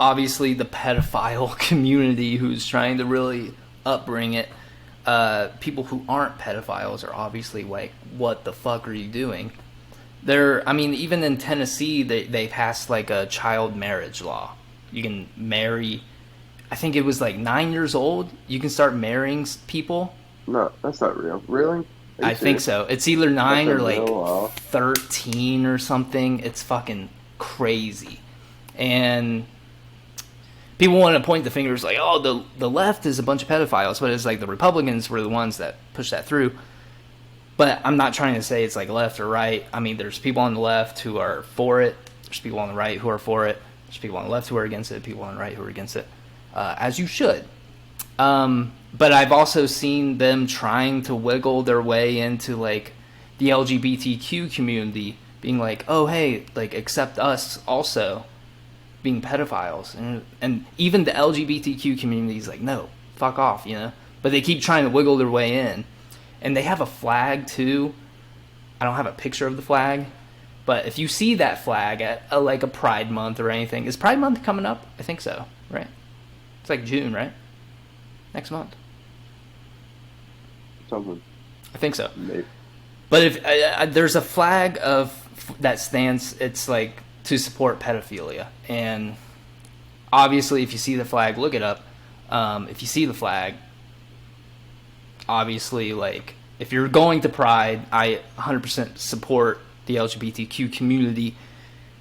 obviously the pedophile community who's trying to really upbring it. People who aren't pedophiles are obviously like, what the fuck are you doing? Even in Tennessee, they passed, like, a child marriage law. You can marry, I think it was like 9 years old. You can start marrying people. No, that's not real. Really? I think so. It's either 9 or like 13 or something. It's fucking crazy. And people want to point the fingers like, oh, the left is a bunch of pedophiles, but it's like the Republicans were the ones that pushed that through. But I'm not trying to say it's like left or right. I mean, there's people on the left who are for it. There's people on the right who are for it. There's people on the left who are against it. People on the right who are against it. As you should. But I've also seen them trying to wiggle their way into, like, the LGBTQ community being like, oh, hey, like, accept us also being pedophiles. And even the LGBTQ community is like, no, fuck off, But they keep trying to wiggle their way in. And they have a flag, too, I don't have a picture of the flag, but if you see that flag at like a Pride Month or anything, is Pride Month coming up? I think so, right? It's like June, right? Next month. Something. I think so. Maybe. But if there's a flag that stands, it's like to support pedophilia, and obviously, if you see the flag, look it up. If you see the flag, obviously, like if you're going to Pride, I 100% support the LGBTQ community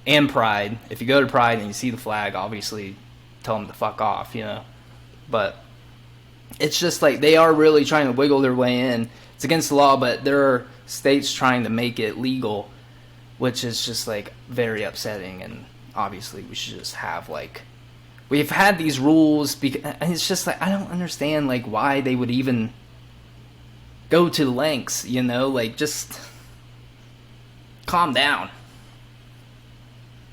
and Pride. If you go to Pride and you see the flag, obviously, tell them to fuck off, you know. But it's just like they are really trying to wiggle their way in. It's against the law, but there are states trying to make it legal, which is just like very upsetting. And obviously, we should just have like we've had these rules, and it's just like I don't understand like why they would even go to lengths, you know, like just calm down.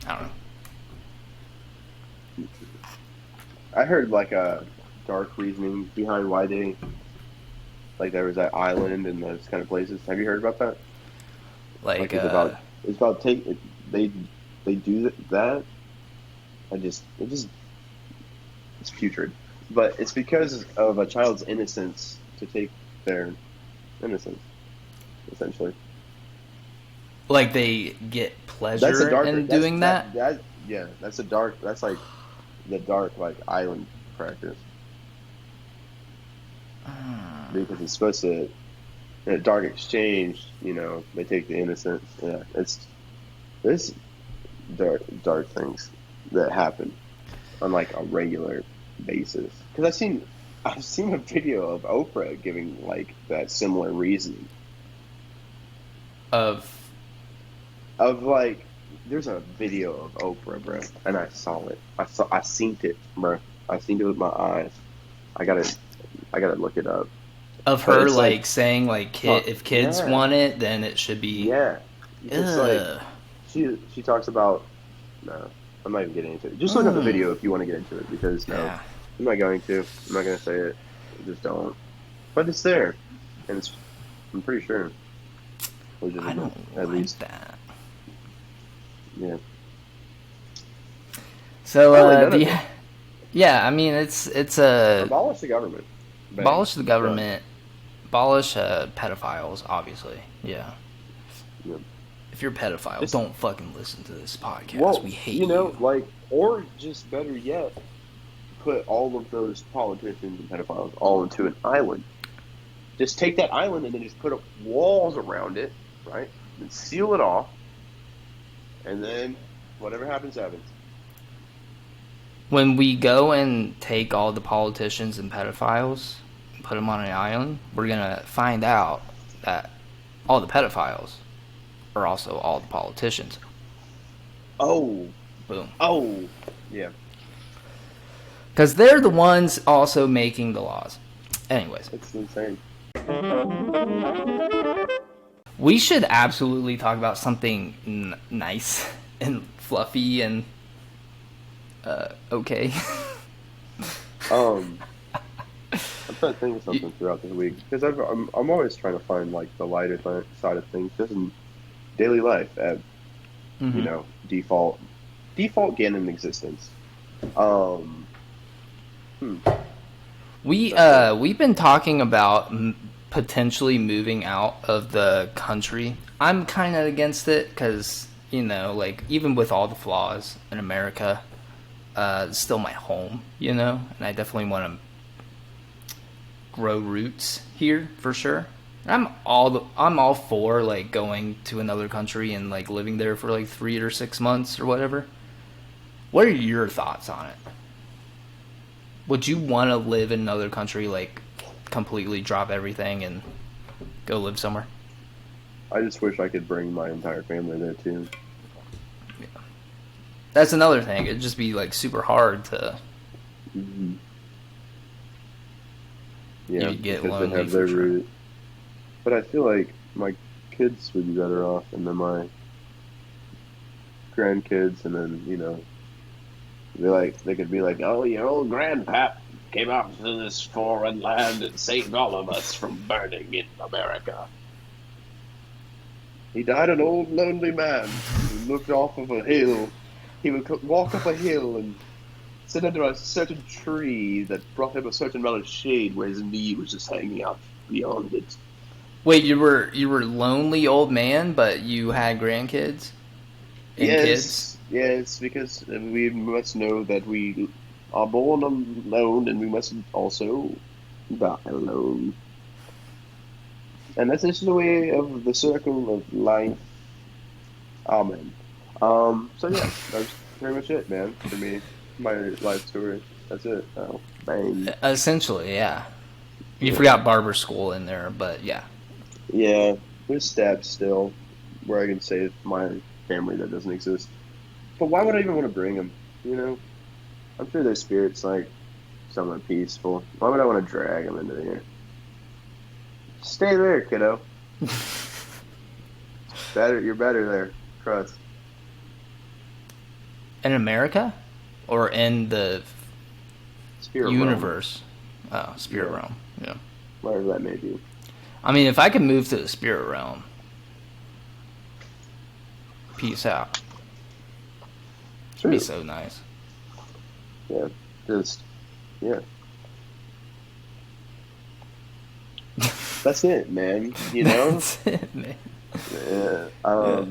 I don't know. I heard like a dark reasoning behind why they like there was that island and those kind of places. Have you heard about that? Like it's about they do that. It's putrid, but it's because of a child's innocence to take their innocence, essentially. Like they get pleasure in doing that? That's like the dark like island practice. Because it's supposed to, in a dark exchange, you know, they take the innocence. Yeah, there's dark things that happen on like a regular basis. Because I've seen a video of Oprah giving like that similar reasoning. Of like, there's a video of Oprah, bro, and I saw it. I seen it, bro. I seen it with my eyes. I gotta look it up. Of her like saying like if kids want it, then it should be. Yeah, it's like she talks about. No, I'm not even getting into it. Just look up the video if you want to get into it, because no, I'm not going to. I'm not gonna say it. Just don't. But it's there, and I'm pretty sure. I don't at like least that. Yeah. So yeah, I mean it's abolish the government. Abolish the government. Abolish pedophiles, obviously. Yeah. If you're a pedophile, don't fucking listen to this podcast. Well, we hate you. Know, like, or just better yet, put all of those politicians and pedophiles all into an island. Just take that island and then just put up walls around it, right? And seal it off. And then whatever happens, happens. When we go and take all the politicians and pedophiles, put them on an island, we're gonna find out that all the pedophiles are also all the politicians. Oh. Boom. Oh. Yeah. Because they're the ones also making the laws. Anyways. It's insane. We should absolutely talk about something nice and fluffy and okay. I'm trying to think of something throughout this week, because I'm always trying to find like the lighter side of things, just in daily life at you know default Ganon existence. We've been talking about potentially moving out of the country. I'm kind of against it because, you know, like even with all the flaws in America, it's still my home, you know, and I definitely want to grow roots here for sure. I'm all for like going to another country and like living there for like 3 or 6 months or whatever. What are your thoughts on it? Would you want to live in another country, like completely drop everything and go live somewhere? I just wish I could bring my entire family there too. Yeah. That's another thing. It'd just be like super hard to. Mm-hmm. Yeah, you'd get because lonely they have their sure. root. But I feel like my kids would be better off, and then my grandkids, and then you know, they could be like, oh, your old grandpap came out to this foreign land and saved all of us from burning in America. He died an old lonely man who looked off of a hill. He would walk up a hill and sit under a certain tree that brought him a certain amount of shade where his knee was just hanging out beyond it. Wait, you were lonely old man, but you had grandkids and kids. Yes, because we must know that we are born alone and we must also die alone. And that's just the way of the circle of life. Amen. So yeah, that's pretty much it, man, for me. My life story. That's it. Oh, bang. Essentially, yeah. You Yeah. forgot barber school in there, but yeah. Yeah, there's steps still where I can save my family that doesn't exist. But why would I even want to bring them? You know, I'm sure their spirit's like something peaceful. Why would I want to drag them into here? Stay there, kiddo. Better, you're better there. Trust. In America, or in the Spirit realm. universe. Oh, spirit Yeah, realm. Yeah. whatever that may be. I mean, if I could move to the spirit realm, peace out. It'd be True. so nice. Yeah. Just yeah. That's it, man. You know. That's it, man. Yeah. Yeah.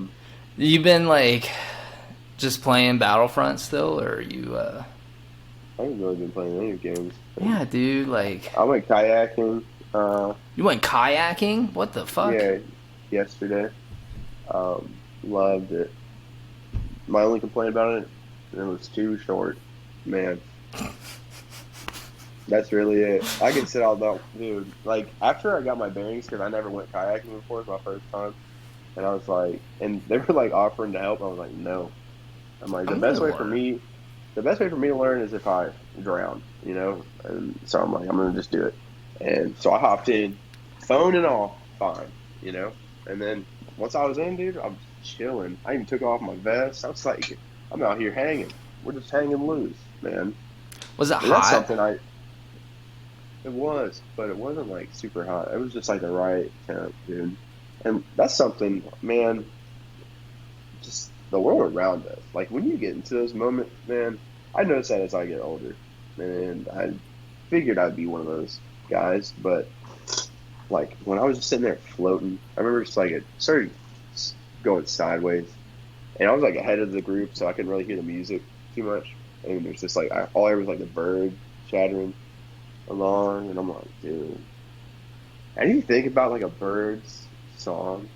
You've been like just playing Battlefront still, or you? I haven't really been playing any games. Yeah, dude. Like, I went kayaking. you went kayaking? What the fuck? Yeah, yesterday. Loved it. My only complaint about it was too short. Man, that's really it. I can sit out that, dude. Like after I got my bearings, because I never went kayaking before, it was my first time, and I was like, and they were like offering to help. I was like, no. I'm like, I'm gonna learn. the best way for me to learn is if I drown, you know. And so I'm like, I'm gonna just do it. And so I hopped in, phone and all, fine, you know. And then once I was in, dude, I'm chilling. I even took off my vest. I was like, I'm out here hanging. We're just hanging loose, man. Was it And that's hot? something it was, but it wasn't like super hot. It was just like the right temp, dude. And that's something, man, just the world around us. Like when you get into those moments, man, I notice that as I get older. And I figured I'd be one of those guys, but like when I was just sitting there floating, I remember just like it started going sideways, and I was like ahead of the group, so I couldn't really hear the music too much. And there's just like all I heard was like the bird chattering along, and I'm like, dude. And you think about like a bird's song,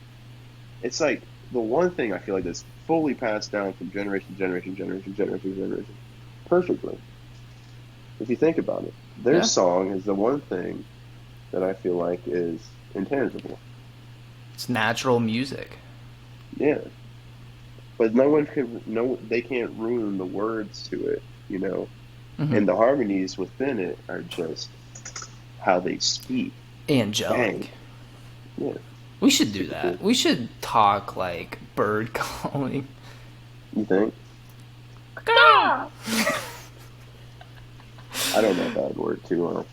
it's like the one thing I feel like that's fully passed down from generation to generation, generation, generation, generation, perfectly. If you think about it, their Yeah. song is the one thing that I feel like is intangible. It's natural music. Yeah, but no one can, no, they can't ruin the words to it, you know, Hmm. and the harmonies within it are just how they speak. Bang, Angelic. yeah, We should do super that. cool. We should talk like bird calling. You think? I don't know if that would work too well.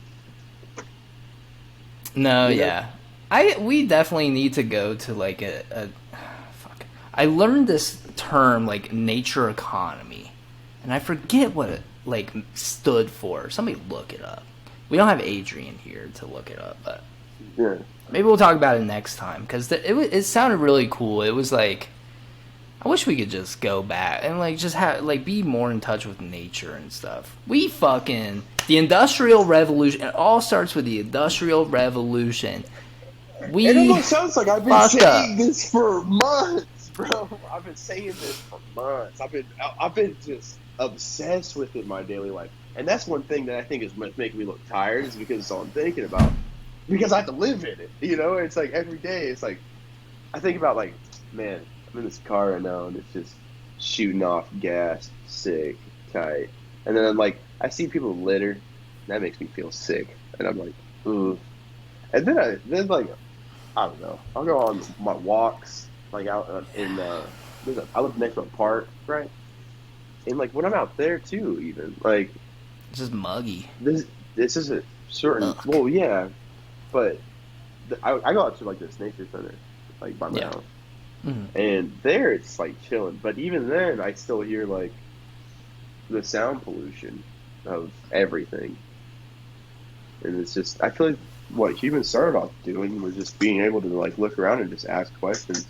No, You know? yeah. We definitely need to go to like a fuck. I learned this term like nature economy, and I forget what it like stood for. Somebody look it up. We don't have Adrian here to look it up, but Yeah, maybe we'll talk about it next time because it sounded really cool. It was like I wish we could just go back and like just have like be more in touch with nature and stuff. We fucking the Industrial Revolution. It all starts with the Industrial Revolution. it We almost sounds like I've been fucked saying up. this for months, bro. I've been saying this for months. I've been just obsessed with it in my daily life, and that's one thing that I think is making me look tired is because it's all I'm thinking about. Because I have to live in it, you know. It's like every day. It's like I think about like, man, I'm in this car right now and it's just shooting off gas, sick, tight. And then I'm like, I see people litter, and that makes me feel sick, and I'm like, ooh. And then like I don't know. I'll go on my walks, like out in I live next to a park, right? And like when I'm out there too, even like It's just muggy. this is a certain. Ugh. Well, yeah, but I go out to like this nature center, like by my Yeah. house, Mhm. And there it's like chilling. But even then, I still hear like the sound pollution of everything. And it's just, I feel like what humans started off doing was just being able to like look around and just ask questions.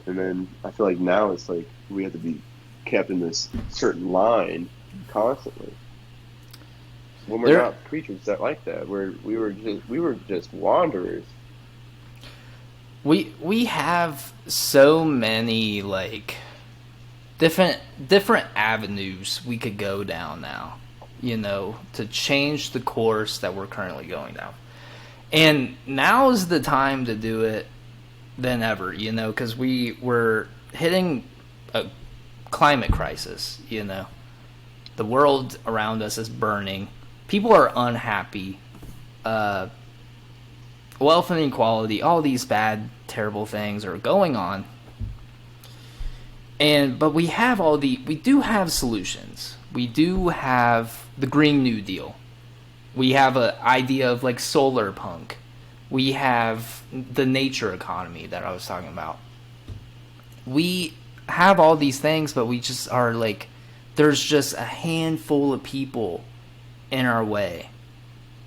And then I feel like now it's like we have to be kept in this certain line constantly. When we're There, not creatures that like that, we were just wanderers. we have so many like different avenues we could go down now, to change the course that we're currently going down. And now is the time to do it than ever, because we're hitting a climate crisis. The world around us is burning. People are unhappy. Uh, Wealth inequality, all these bad, terrible things are going on. But we do have solutions. We do have the Green New Deal. We have an idea of like solar punk. We have the nature economy that I was talking about. We have all these things, but we just are like, there's just a handful of people in our way,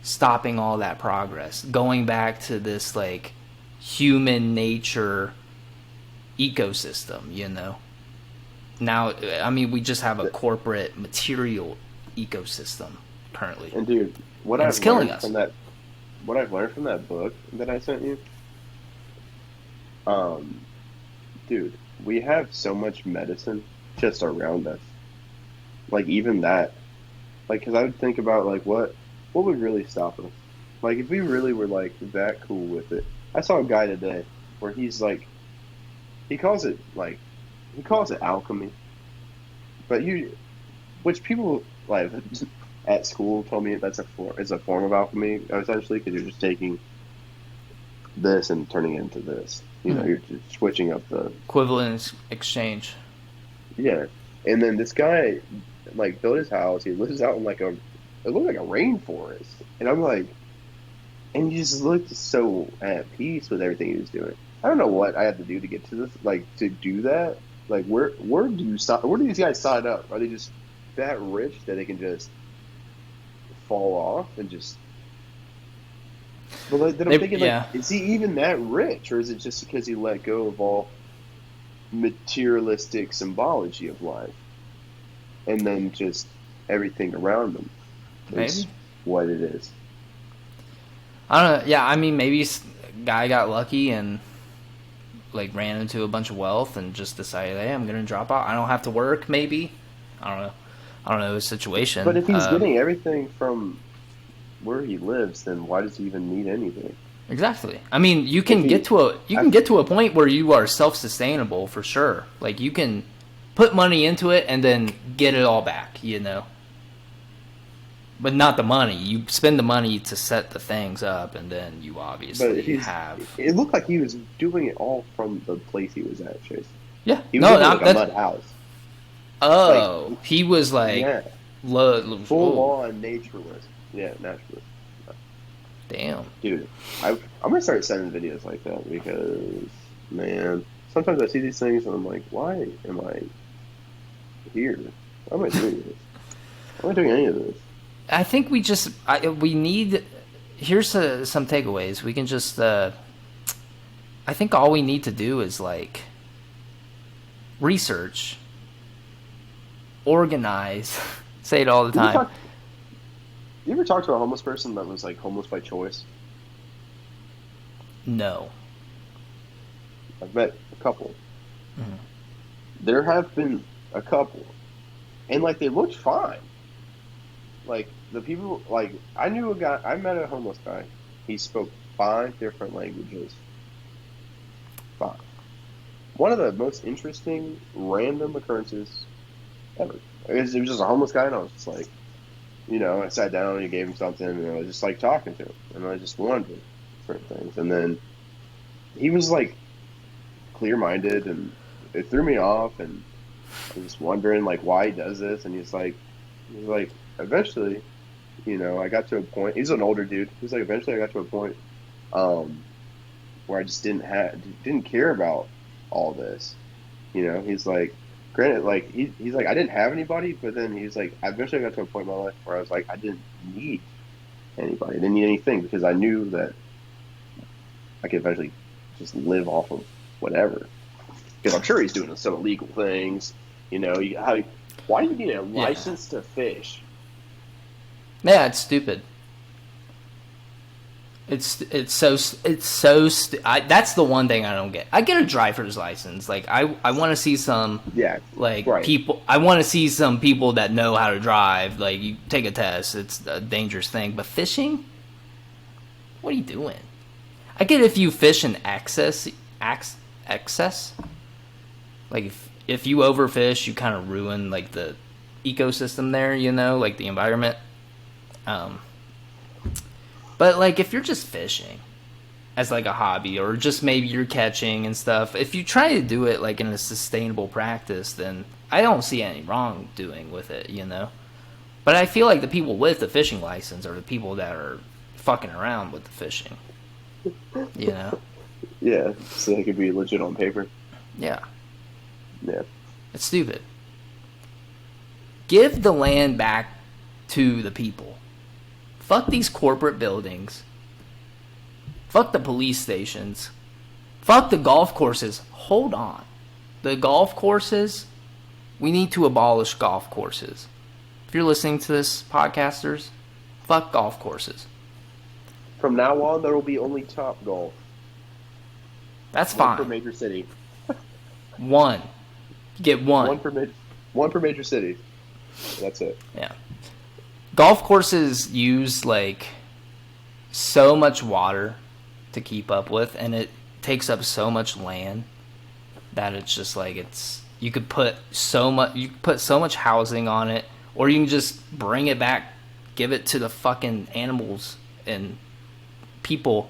stopping all that progress, going back to this like human nature ecosystem. Now, I mean, we just have a corporate material ecosystem currently, And dude, and it's killing us. what I've learned from that book that I sent you, um, dude, we have so much medicine just around us. Like even that, like, because I would think about like what would really stop us? Like if we really were like that cool with it. I saw a guy today where he's like he calls it like he calls it alchemy, but you which people like at school told me that's a form of alchemy essentially because you're just taking this and turning it into this. You know, Mm. you're just switching up the Equivalent exchange. yeah. And then this guy like built his house. He lives out in like a it looked like a rainforest, and I'm like, and he just looked so at peace with everything he was doing. I don't know what I have to do to get to this, like to do that. Like where do you stop? Where do these guys sign up? Are they just that rich that they can just fall off and just? But like, then I'm thinking like, Yeah. is he even that rich, or is it just because he let go of all materialistic symbology of life, and then just everything around him Maybe. is what it is? I don't know. Yeah, I mean, maybe guy got lucky and like ran into a bunch of wealth and just decided, hey, I'm gonna drop out. I don't have to work. Maybe. I don't know. I don't know his But situation. if he's getting everything from where he lives, then why does he even need anything? Exactly. I mean, If he, you I, can get to a point where you are self sustainable for sure. Like you can put money into it and then get it all back. But not the money. You spend the money to set the things up, and then you but if obviously he's, have. it looked like he was doing it all from the place he was at, Chase. Yeah. He was No, living in like not a that. mud house, like Oh, he was like, yeah, full oh, on naturalist. Yeah, naturalist. damn. Dude, I'm gonna start sending videos like that because man, sometimes I see these things and I'm like, why am I here? Why am I doing this? Why am I doing any of this? I think we need. Here's some takeaways. We can just. I think all we need to do is like research, organize. Say it all the You ever time. talk? You ever talk to a homeless person that was like homeless by choice? No. I've met a couple. Mhm. There have been a couple, and like they looked fine. Like the people, like I knew a guy. I met a homeless guy. He spoke 5 different languages. Five. One of the most interesting random occurrences ever. It was just a homeless guy, and I was just like, I sat down and he gave him something, and I was just like talking to him, and I just wondered certain things, and then he was like clear-minded, and it threw me off, and I was just wondering like why he does this, and he's like eventually, I got to a point. He's an older dude. He's like eventually I got to a point um where I just didn't care about all this. He's like, granted, like he's like, I didn't have anybody, but then he's like, I eventually got to a point in my life where I was like, I didn't need anybody, I didn't need anything because I knew that I could eventually just live off of whatever. Because I'm sure he's doing some illegal things. Why do you need a Yeah. license to fish? Yeah, it's stupid. That's the one thing I don't get. I get a driver's license. Like I want to see some Yeah, like right. people. I want to see some people that know how to drive. Like you take a test. It's a dangerous thing. But fishing, what are you doing? I get if you fish in excess. Like if you overfish, you kind of ruin like the ecosystem there. Like the environment. Um, but like if you're just fishing as like a hobby or just maybe you're catching and stuff, if you try to do it like in a sustainable practice, then I don't see any wrong doing with it. But I feel like the people with the fishing license are the people that are fucking around with the fishing. You know? Yeah, so they could be legit on paper. Yeah. Yeah. It's stupid. Give the land back to the people. Fuck these corporate buildings. Fuck the police stations. Fuck the golf courses. Hold on. The golf courses, we need to abolish golf courses. If you're listening to this, podcasters, fuck golf courses. From now on, there will be only Top Golf. That's One per fine. major city. One. Get one. One per major city. That's it. Yeah. Golf courses use like so much water to keep up with, and it takes up so much land that it's just like you could put so much housing on it, or you can just bring it back, give it to the fucking animals and people,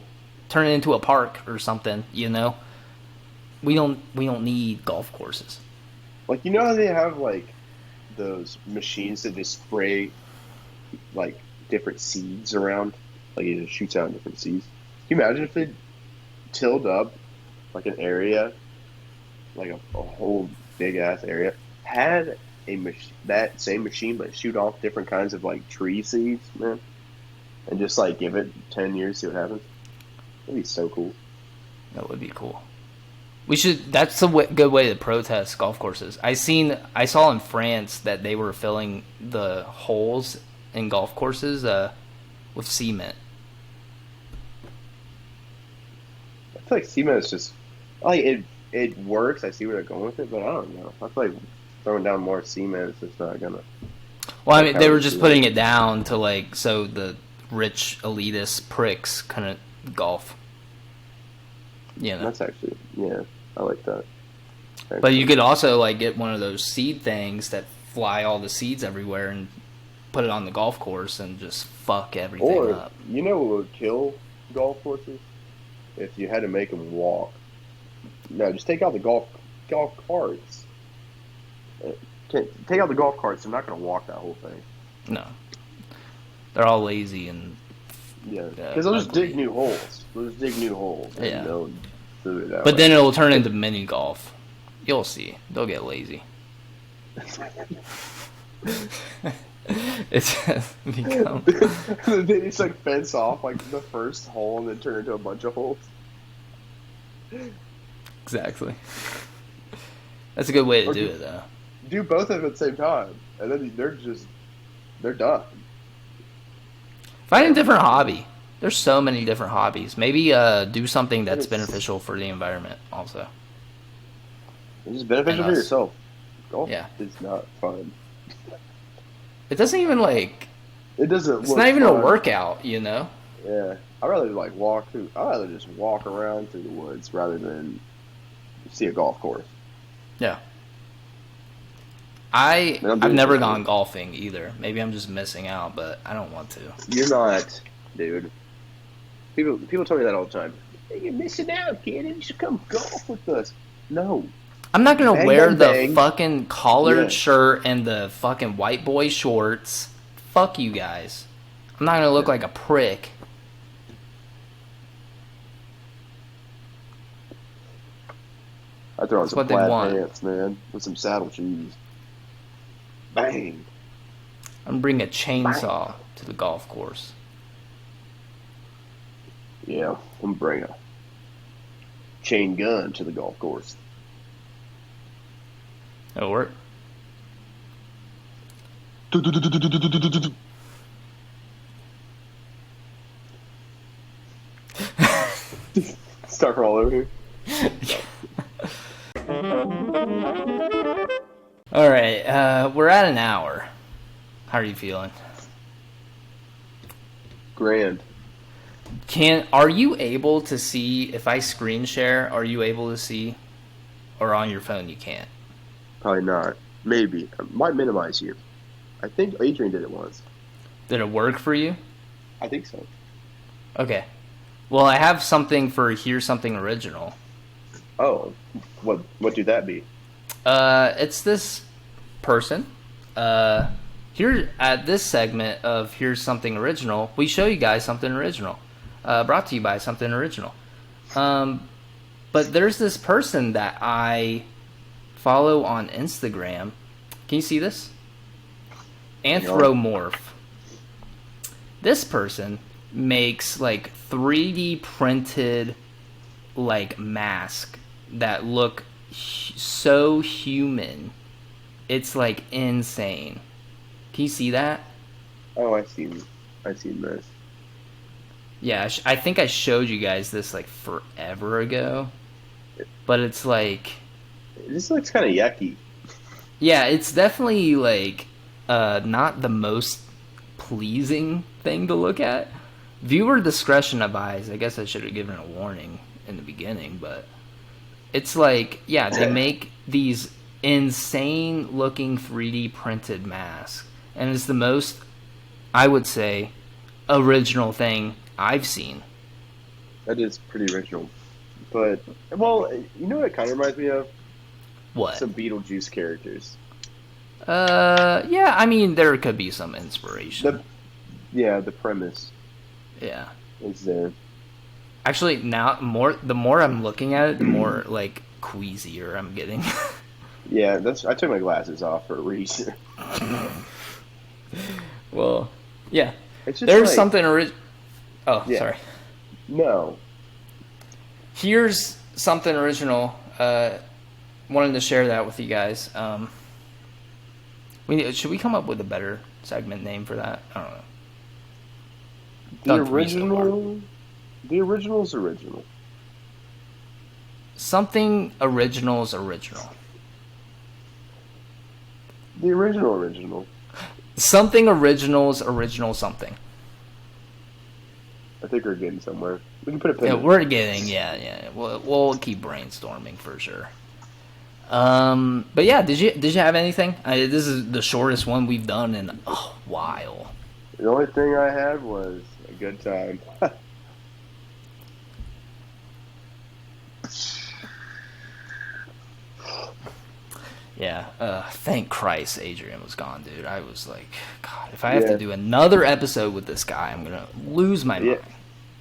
turn it into a park or something. We don't need golf courses. Like, how they have like those machines that just spray like different seeds around, like it just shoots out different seeds. Can you imagine if they tilled up like an area, like a whole big ass area, had that same machine but shoot off different kinds of like tree seeds, man, and just like give it 10 years, see what happens? That'd be so cool. That would be cool. We should. That's a good way to protest golf courses. I saw in France that they were filling the holes in golf courses with cement. I feel like cement is just like it works. I see where they're going with it, but I don't know. I feel like throwing down more cement is just not gonna. Well, I mean, they were counter just to putting it. it down to like so the rich elitist pricks couldn't golf. That's actually, yeah, I like that. But you Actually. could also like get one of those seed things that fly all the seeds everywhere and put it on the golf course and just fuck everything Or up. what would kill golf courses if you had to make them walk? No, just take out the golf carts. Uh, Take out the golf carts. They're not going to walk that whole thing. No, they're all lazy and Yeah, because they'll just ugly. dig new holes. They'll just dig new holes, and Yeah. they'll do it that But way. then it'll turn into mini golf. You'll see. They'll get lazy. It's just become They just like fence off like the first hole and then turn into a bunch of holes. exactly. That's a good way to Or do it, though. do both of them at the same time, and then they're done. Find a different hobby. There's so many different hobbies. Maybe do something And that's beneficial for the environment, also. it's just And beneficial for us. yourself. Golf Yeah. is not fun. It doesn't even like. It doesn't It's look not even fun. a workout. Yeah, I'd rather like walk through. I'd rather just walk around through the woods rather than see a golf course. Yeah. Man, I'm I've doing never it. gone golfing either. Maybe I'm just missing out, but I don't want to. You're not, dude. People tell me that all the time. Hey, you're missing out, kid. You should come golf with us. No. I'm not gonna Bang, wear bang, the bang. fucking collared Yeah. shirt and the fucking white boy shorts. Fuck you guys. I'm not gonna look like a prick. I throw on That's some what they plaid want. pants, man, with some saddle shoes. Bang, I'm bringing a bang. chainsaw to the golf course. Yeah, I'm bringing a chain gun to the golf course. It'll work. Start all over here. All right, we're at an hour. How are you feeling? Grand. Are you able to see if I screen share? Are you able to see, or on your phone you can't? Probably not. Maybe. I might minimize you. I think Adrian did it once. Did it work for you? I think so. Okay. Well, I have something for here's something original. Oh, what do that be? It's this person. Here at this segment of here's something original, we show you guys something original. Brought to you by something original. But there's this person that I follow on Instagram. Can you see this? Anthropomorph. This person makes like 3D printed like mask that look so human. It's like insane. Can you see that? Oh, I seen this. Yeah, I think I showed you guys this like forever ago. But it's like, This looks kind of yucky. yeah, it's definitely like not the most pleasing thing to look at. Viewer discretion advised. I guess I should have given a warning in the beginning, but it's like, yeah, they make these insane looking 3D printed masks, and it's the most, I would say, original thing I've seen. That is pretty original. But, well, you know what it kind of reminds me of? What? Some Beetlejuice characters. Yeah, I mean, there could be some inspiration. The premise Yeah. is there. Actually, now the more I'm looking at it, the more like queasier I'm getting. Yeah, I took my glasses off for a reason. Well, yeah. It's just There's like, something original. Oh, yeah. sorry. No. Here's something original. Wanted to share that with you guys. Should we come up with a better segment name for that? I don't know. Done 3 so far. The original's original. Something original's original. The original. Something original's original something. I think we're getting somewhere. We can put a pin Yeah, in it. we're getting, yeah. We'll keep brainstorming for sure. But yeah, did you have anything? This is the shortest one we've done in a while. The only thing I had was a good time. Yeah, thank Christ Adrian was gone, dude. I was like, God, if I have to do another episode with this guy, I'm gonna lose my mind.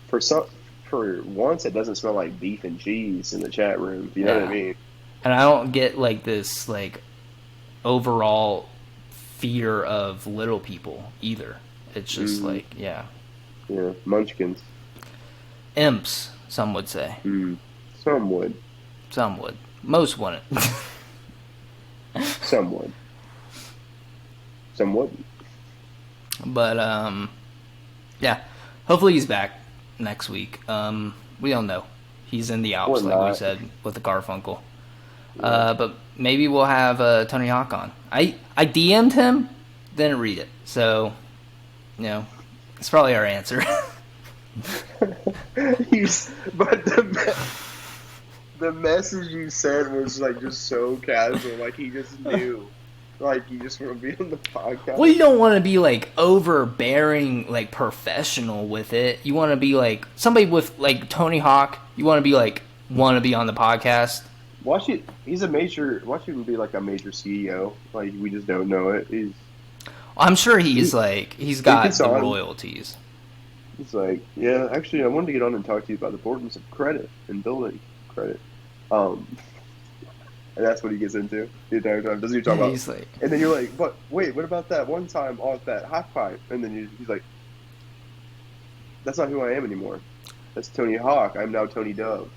For once, it doesn't smell like beef and cheese in the chat room. You know what I mean? And I don't get like this like overall fear of little people either. It's just like, yeah, munchkins, imps. Some would say. Some would. Some would. Most wouldn't. Some would. Some wouldn't. But yeah, hopefully he's back next week. We don't know. He's in the Alps, like we said, with the Garfunkel. Yeah. But maybe we'll have Tony Hawk on. I DM'd him, didn't read it, so it's probably our answer. But the message you sent was like just so casual, like he just knew. Like, you just want to be on the podcast? Well, you don't want to be, like, overbearing, like, professional with it. You want to be, like, somebody with, like, Tony Hawk. You want to be, like, want to be on the podcast. Watch him be, like, a major CEO. Like, we just don't know it. I'm sure he's got the royalties. He's like, yeah, actually, I wanted to get on and talk to you about the importance of credit and building credit. And that's what he gets into the entire time. Doesn't he talk Yeah, about? he's like, And then you're like, but wait, what about that one time off that hot pipe? And then he's like, that's not who I am anymore. That's Tony Hawk. I'm now Tony Dove.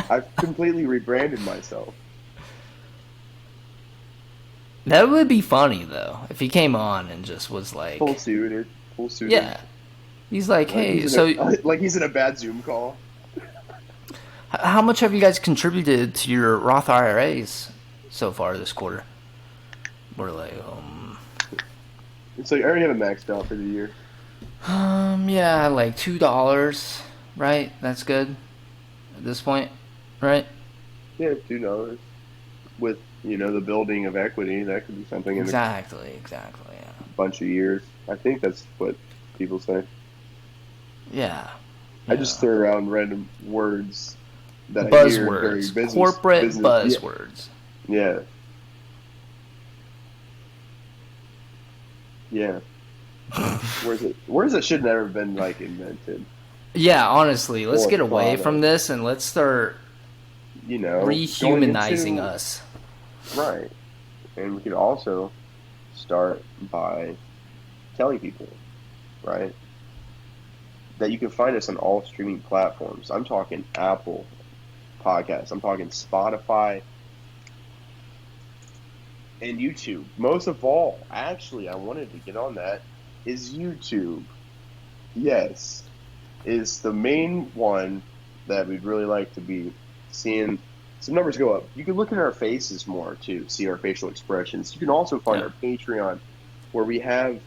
I've completely rebranded myself. that would be funny though if he came on and just was like, Full suited. Full suited. yeah, he's like, Like hey, he's so like he's in a bad Zoom call. how much have you guys contributed to your Roth IRAs so far this quarter? We're like, It's like I already have it maxed out for the year. yeah, like $2, right? That's good at this point, right? Yeah, $2 with the building of equity. That could be something in Exactly, yeah. a bunch of years. I think that's what people say. Yeah. I just throw around random words that I hear during Buzzwords, business. corporate business. buzzwords. Yeah. Yeah. Words that should never have been like invented. Yeah, honestly, let's Or get away thought from of. this and let's start rehumanizing going into- us. Right. And we could also start by telling people, right, that you can find us on all streaming platforms. I'm talking Apple Podcasts. I'm talking Spotify and YouTube. Most of all, actually, I wanted to get on that, is YouTube. Yes. Is the main one that we'd really like to be seeing some numbers go up. You can look at our faces more, too, see our facial expressions. You can also find our Patreon, where we have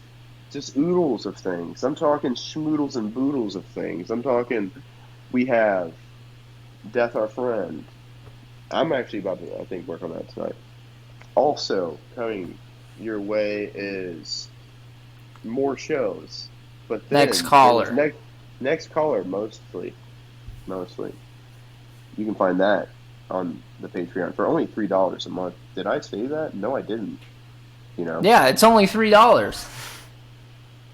just oodles of things. I'm talking schmoodles and boodles of things. I'm talking, we have Death Our Friend. I'm actually about to, I think, work on that tonight. Also, coming your way is more shows. But then, Next caller. Next caller, mostly. You can find that on the Patreon for only $3 a month. Did I say that? No, I didn't. Yeah, it's only $3.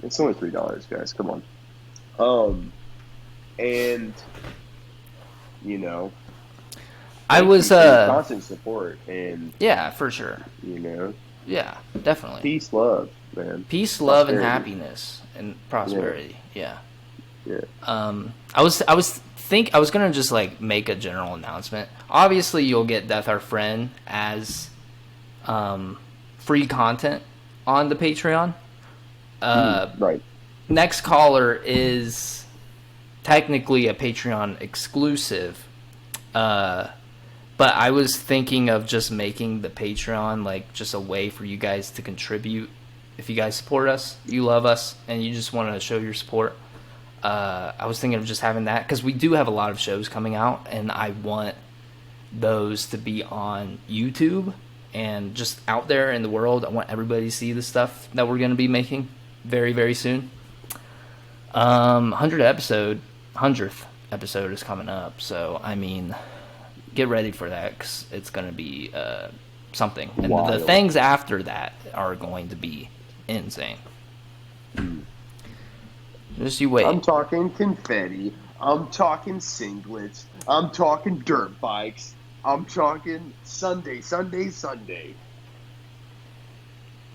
It's only $3, guys. Come on. And I was constant support and yeah, for sure. Yeah, definitely. Peace, love, man. Peace, love, and Prosperity. happiness and prosperity. Yeah. Yeah. I was gonna just like make a general announcement. Obviously, you'll get Death Our Friend as free content on the Patreon. Right. Next caller is technically a Patreon exclusive. But I was thinking of just making the Patreon like just a way for you guys to contribute. If you guys support us, you love us, and you just want to show your support. I was thinking of just having that because we do have a lot of shows coming out, and I want those to be on YouTube and just out there in the world. I want everybody to see the stuff that we're going to be making very, very soon. 100th episode is coming up, so I mean, get ready for that because it's going to be something. And the things after that are going to be insane. Just you wait. I'm talking confetti. I'm talking singlets. I'm talking dirt bikes. I'm talking Sunday.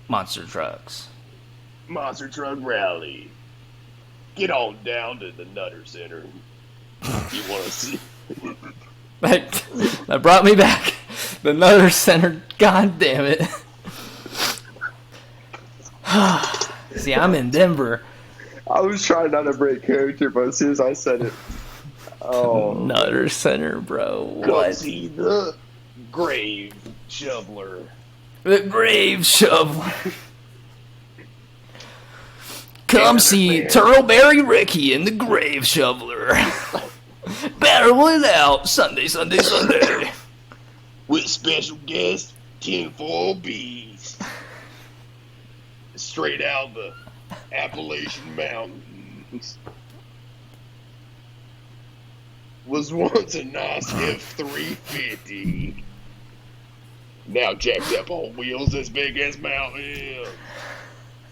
Monster trucks. Monster Truck Rally. Get on down to the Nutter Center. You want to see? That brought me back. The Nutter Center. God damn it. See, I'm in Denver. I was trying not to break character, but as soon as I said it, Nutter Center, bro. Come What? see the grave shoveler. The grave shoveler. Come see Turtleberry Ricky and the grave shoveler. Battle it out Sunday. With special guest, Tinfoil Beast. Straight out the Appalachian Mountains. Was once a nice F-350. Now jacked up on wheels as big as Mount Hill.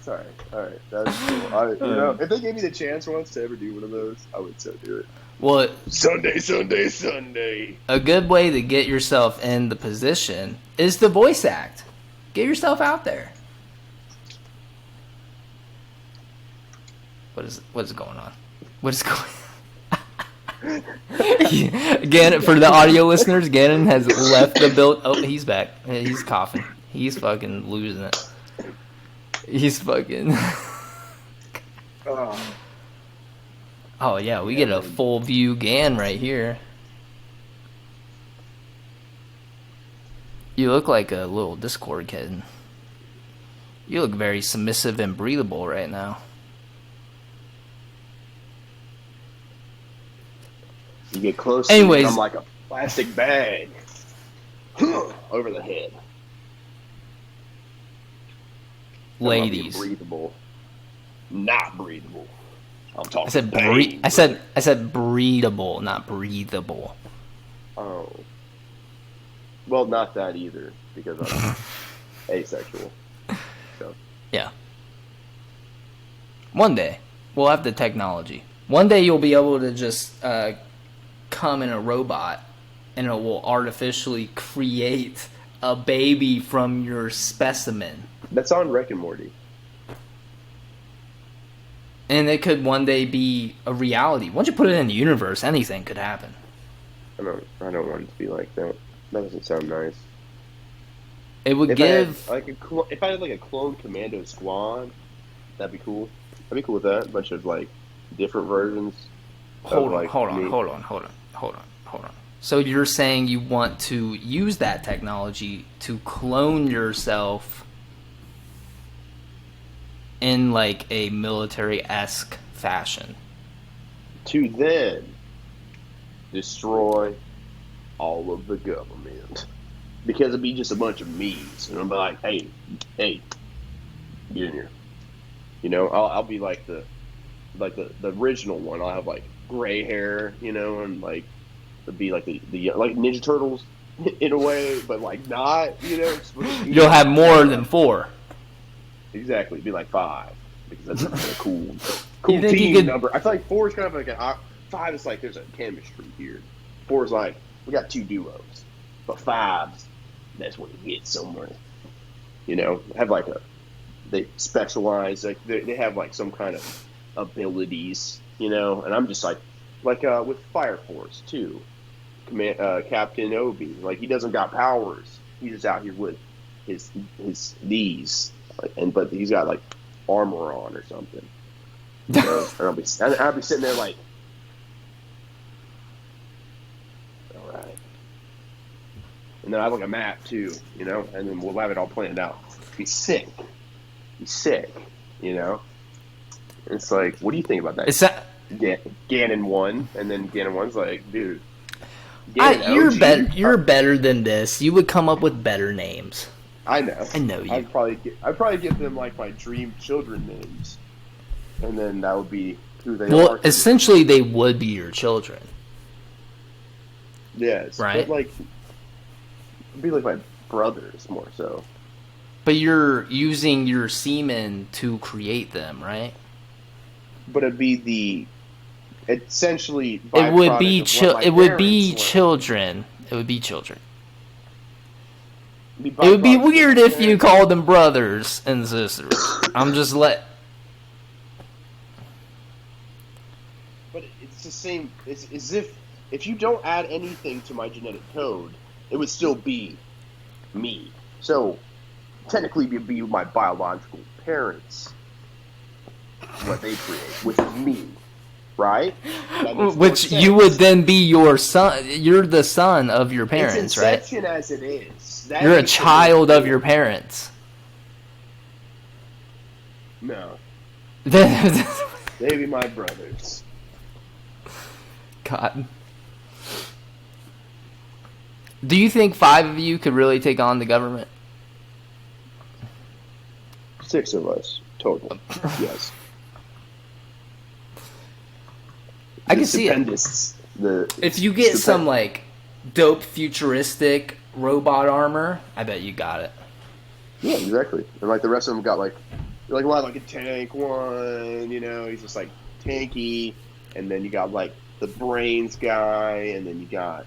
Sorry. All right, that's cool. If they gave me the chance once to ever do one of those, I would so do it. Well, Sunday, Sunday, Sunday. a good way to get yourself in the position is to voice act. Get yourself out there. What is going on? What is going Gannon, for the audio listeners, Gannon has left the build. Oh, he's back. He's coughing. He's fucking losing it. He's fucking. Oh yeah, we get a full view Gan right here. You look like a little Discord kid. You look very submissive and breathable right now. You get close. Anyways, I'm like a plastic bag over the head. Ladies, breathable, not breathable. I'm talking. I said I said breathable, not breathable. Oh, well, not that either because I'm asexual. So yeah. One day we'll have the technology. One day you'll be able to just come in a robot and it will artificially create a baby from your specimen. That's on Rick and Morty. And it could one day be a reality. Once you put it in the universe, anything could happen. I don't want it to be like that. That doesn't sound nice. It would if give I had, if I had like a clone commando squad, that'd be cool. I'd be cool with that. A bunch of like different versions. Hold on. So you're saying you want to use that technology to clone yourself in like a military-esque fashion? To then destroy all of the government. Because it'd be just a bunch of me's. And I'm like, hey, get in here. You know, I'll be like the original one. I'll have like gray hair, you know, and like it'd be like the like Ninja Turtles in a way, but like not, you know. You'll have more than 4. Exactly, it'd be like 5 because that's kind of cool think team number. I feel like 4 is kind of like 5 is like there's a chemistry here. 4 is like we got 2 duos, but 5's that's when you get somewhere. You know, have like they specialize, like they have like some kind of abilities, you know, and I'm just like with Fire Force too, Captain Obi, like he doesn't got powers, he's just out here with his knees, but he's got like armor on or something. You know? And I'll be sitting there like, all right, and then I have like a map too, you know, and then we'll have it all planned out. He's sick, you know. It's like, what do you think about that? Is that Ganon 1, and then Ganon 1's like, dude, you're better. You're better than this. You would come up with better names. I know. I know you. I'd probably give them like my dream children names, and then that would be who they are. Well, essentially, they would be your children. Yes, right. But like, it'd be like my brothers more so. But you're using your semen to create them, right? But it'd be essentially. It would be children. It would be children. It would be weird if you called them brothers and sisters. I'm just But it's the same. It's as if you don't add anything to my genetic code, it would still be me. So technically, it'd be my biological parents. What they create, which is me, right? Which you would then be your son. You're the son of your parents, right? It's inception as it is. You're a child of your parents. No. They be my brothers. God. Do you think 5 of you could really take on the government? 6 of us total. Yes. I can see it. If you get some like dope futuristic robot armor, I bet you got it. Yeah, exactly. And like the rest of them got like like why like a tank one, he's just like tanky, and then you got like the brains guy, and then you got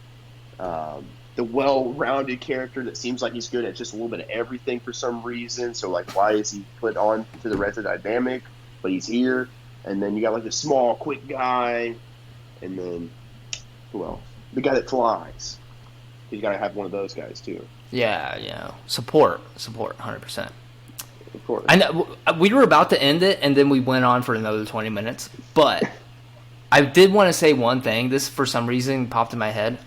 the well-rounded character that seems like he's good at just a little bit of everything for some reason. So like, why is he put on to the rest of the dynamic? But he's here, and then you got like the small, quick guy, and then who else? The guy that flies. You got to have one of those guys too. Yeah. Support, 100%. Of course. I know we were about to end it, and then we went on for another 20 minutes. But I did want to say one thing. This, for some reason, popped in my head.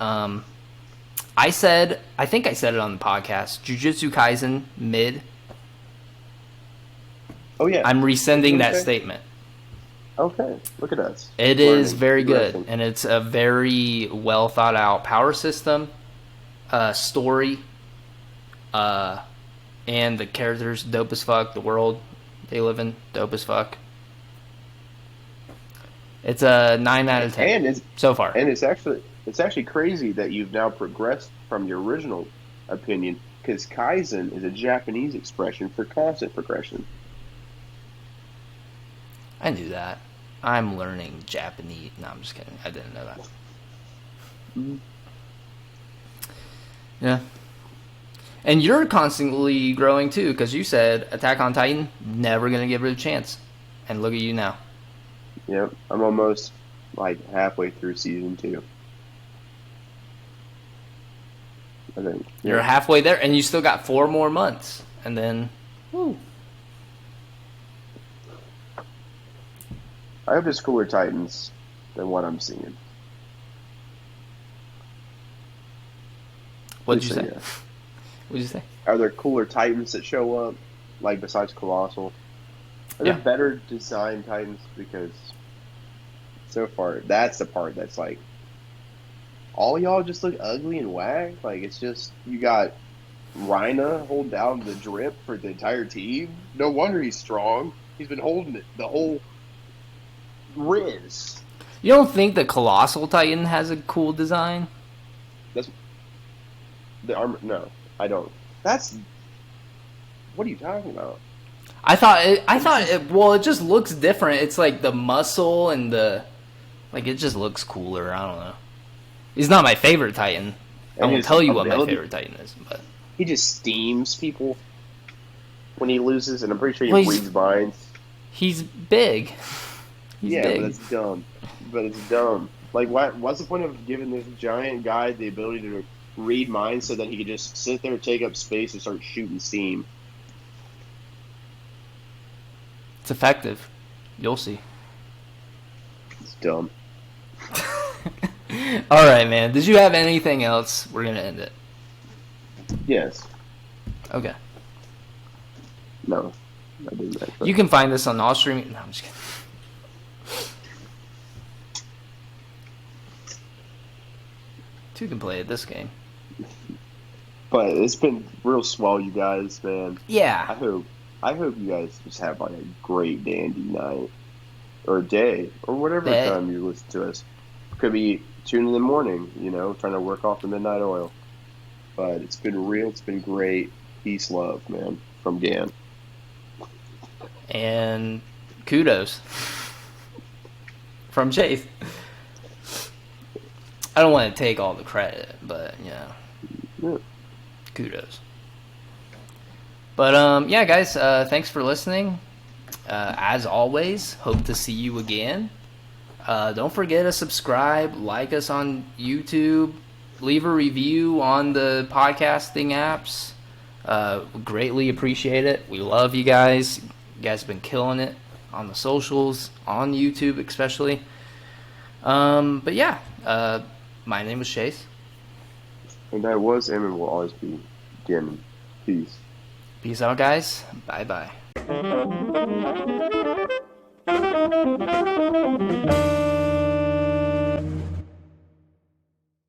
I think I said it on the podcast, Jujutsu Kaisen mid. Oh, yeah. I'm rescinding that statement. Okay, look at us. It is very good, and it's a very well thought out power system, story, and the characters dope as fuck. The world they live in dope as fuck. It's a 9 out of 10 and so far. And it's actually crazy that you've now progressed from your original opinion, because Kaizen is a Japanese expression for constant progression. I knew that. I'm learning Japanese. No, I'm just kidding. I didn't know that. Mm-hmm. Yeah. And you're constantly growing too, because you said Attack on Titan, never going to give it a chance. And look at you now. Yep, I'm almost like halfway through season 2. I think. Yeah. You're halfway there, and you still got 4 more months. And then, woo. I hope there's cooler Titans than what I'm seeing. What'd you say? Yeah. What'd you say? Are there cooler Titans that show up, like besides Colossal? Are there better designed Titans? Because so far, that's the part that's like, all y'all just look ugly and whack. Like, it's just, you got Rhina hold down the drip for the entire team. No wonder he's strong. He's been holding it the whole Riz. You don't think the Colossal Titan has a cool design? That's the armor. No, I don't. That's, what are you talking about? I thought it. Well, it just looks different. It's like the muscle and the, like, it just looks cooler. I don't know. He's not my favorite Titan. I won't tell you what my favorite Titan is, but he just steams people when he loses, and I'm pretty sure he reads minds. He's big. He's big. But it's dumb. It's dumb. Like, what's the point of giving this giant guy the ability to read minds so that he could just sit there, take up space, and start shooting steam? It's effective. You'll see. It's dumb. All right, man. Did you have anything else? We're gonna end it. Yes. Okay. No, I didn't. Actually. You can find this on all streaming. No, I'm just kidding. Two can play at this game. But it's been real swell, you guys, man. Yeah. I hope you guys just have like a great dandy night or day or whatever time you listen to us. Could be 2 in the morning, trying to work off the midnight oil. But it's been real. It's been great. Peace, love, man, from Gan. And kudos from Chase. I don't want to take all the credit, but yeah. Kudos. But yeah, guys, thanks for listening. As always, hope to see you again. Don't forget to subscribe, like us on YouTube, leave a review on the podcasting apps. Greatly appreciate it. We love you guys. You guys have been killing it on the socials, on YouTube especially. But yeah, my name was Chase. And that was and will always be Gammon. Peace. Peace out, guys. Bye-bye.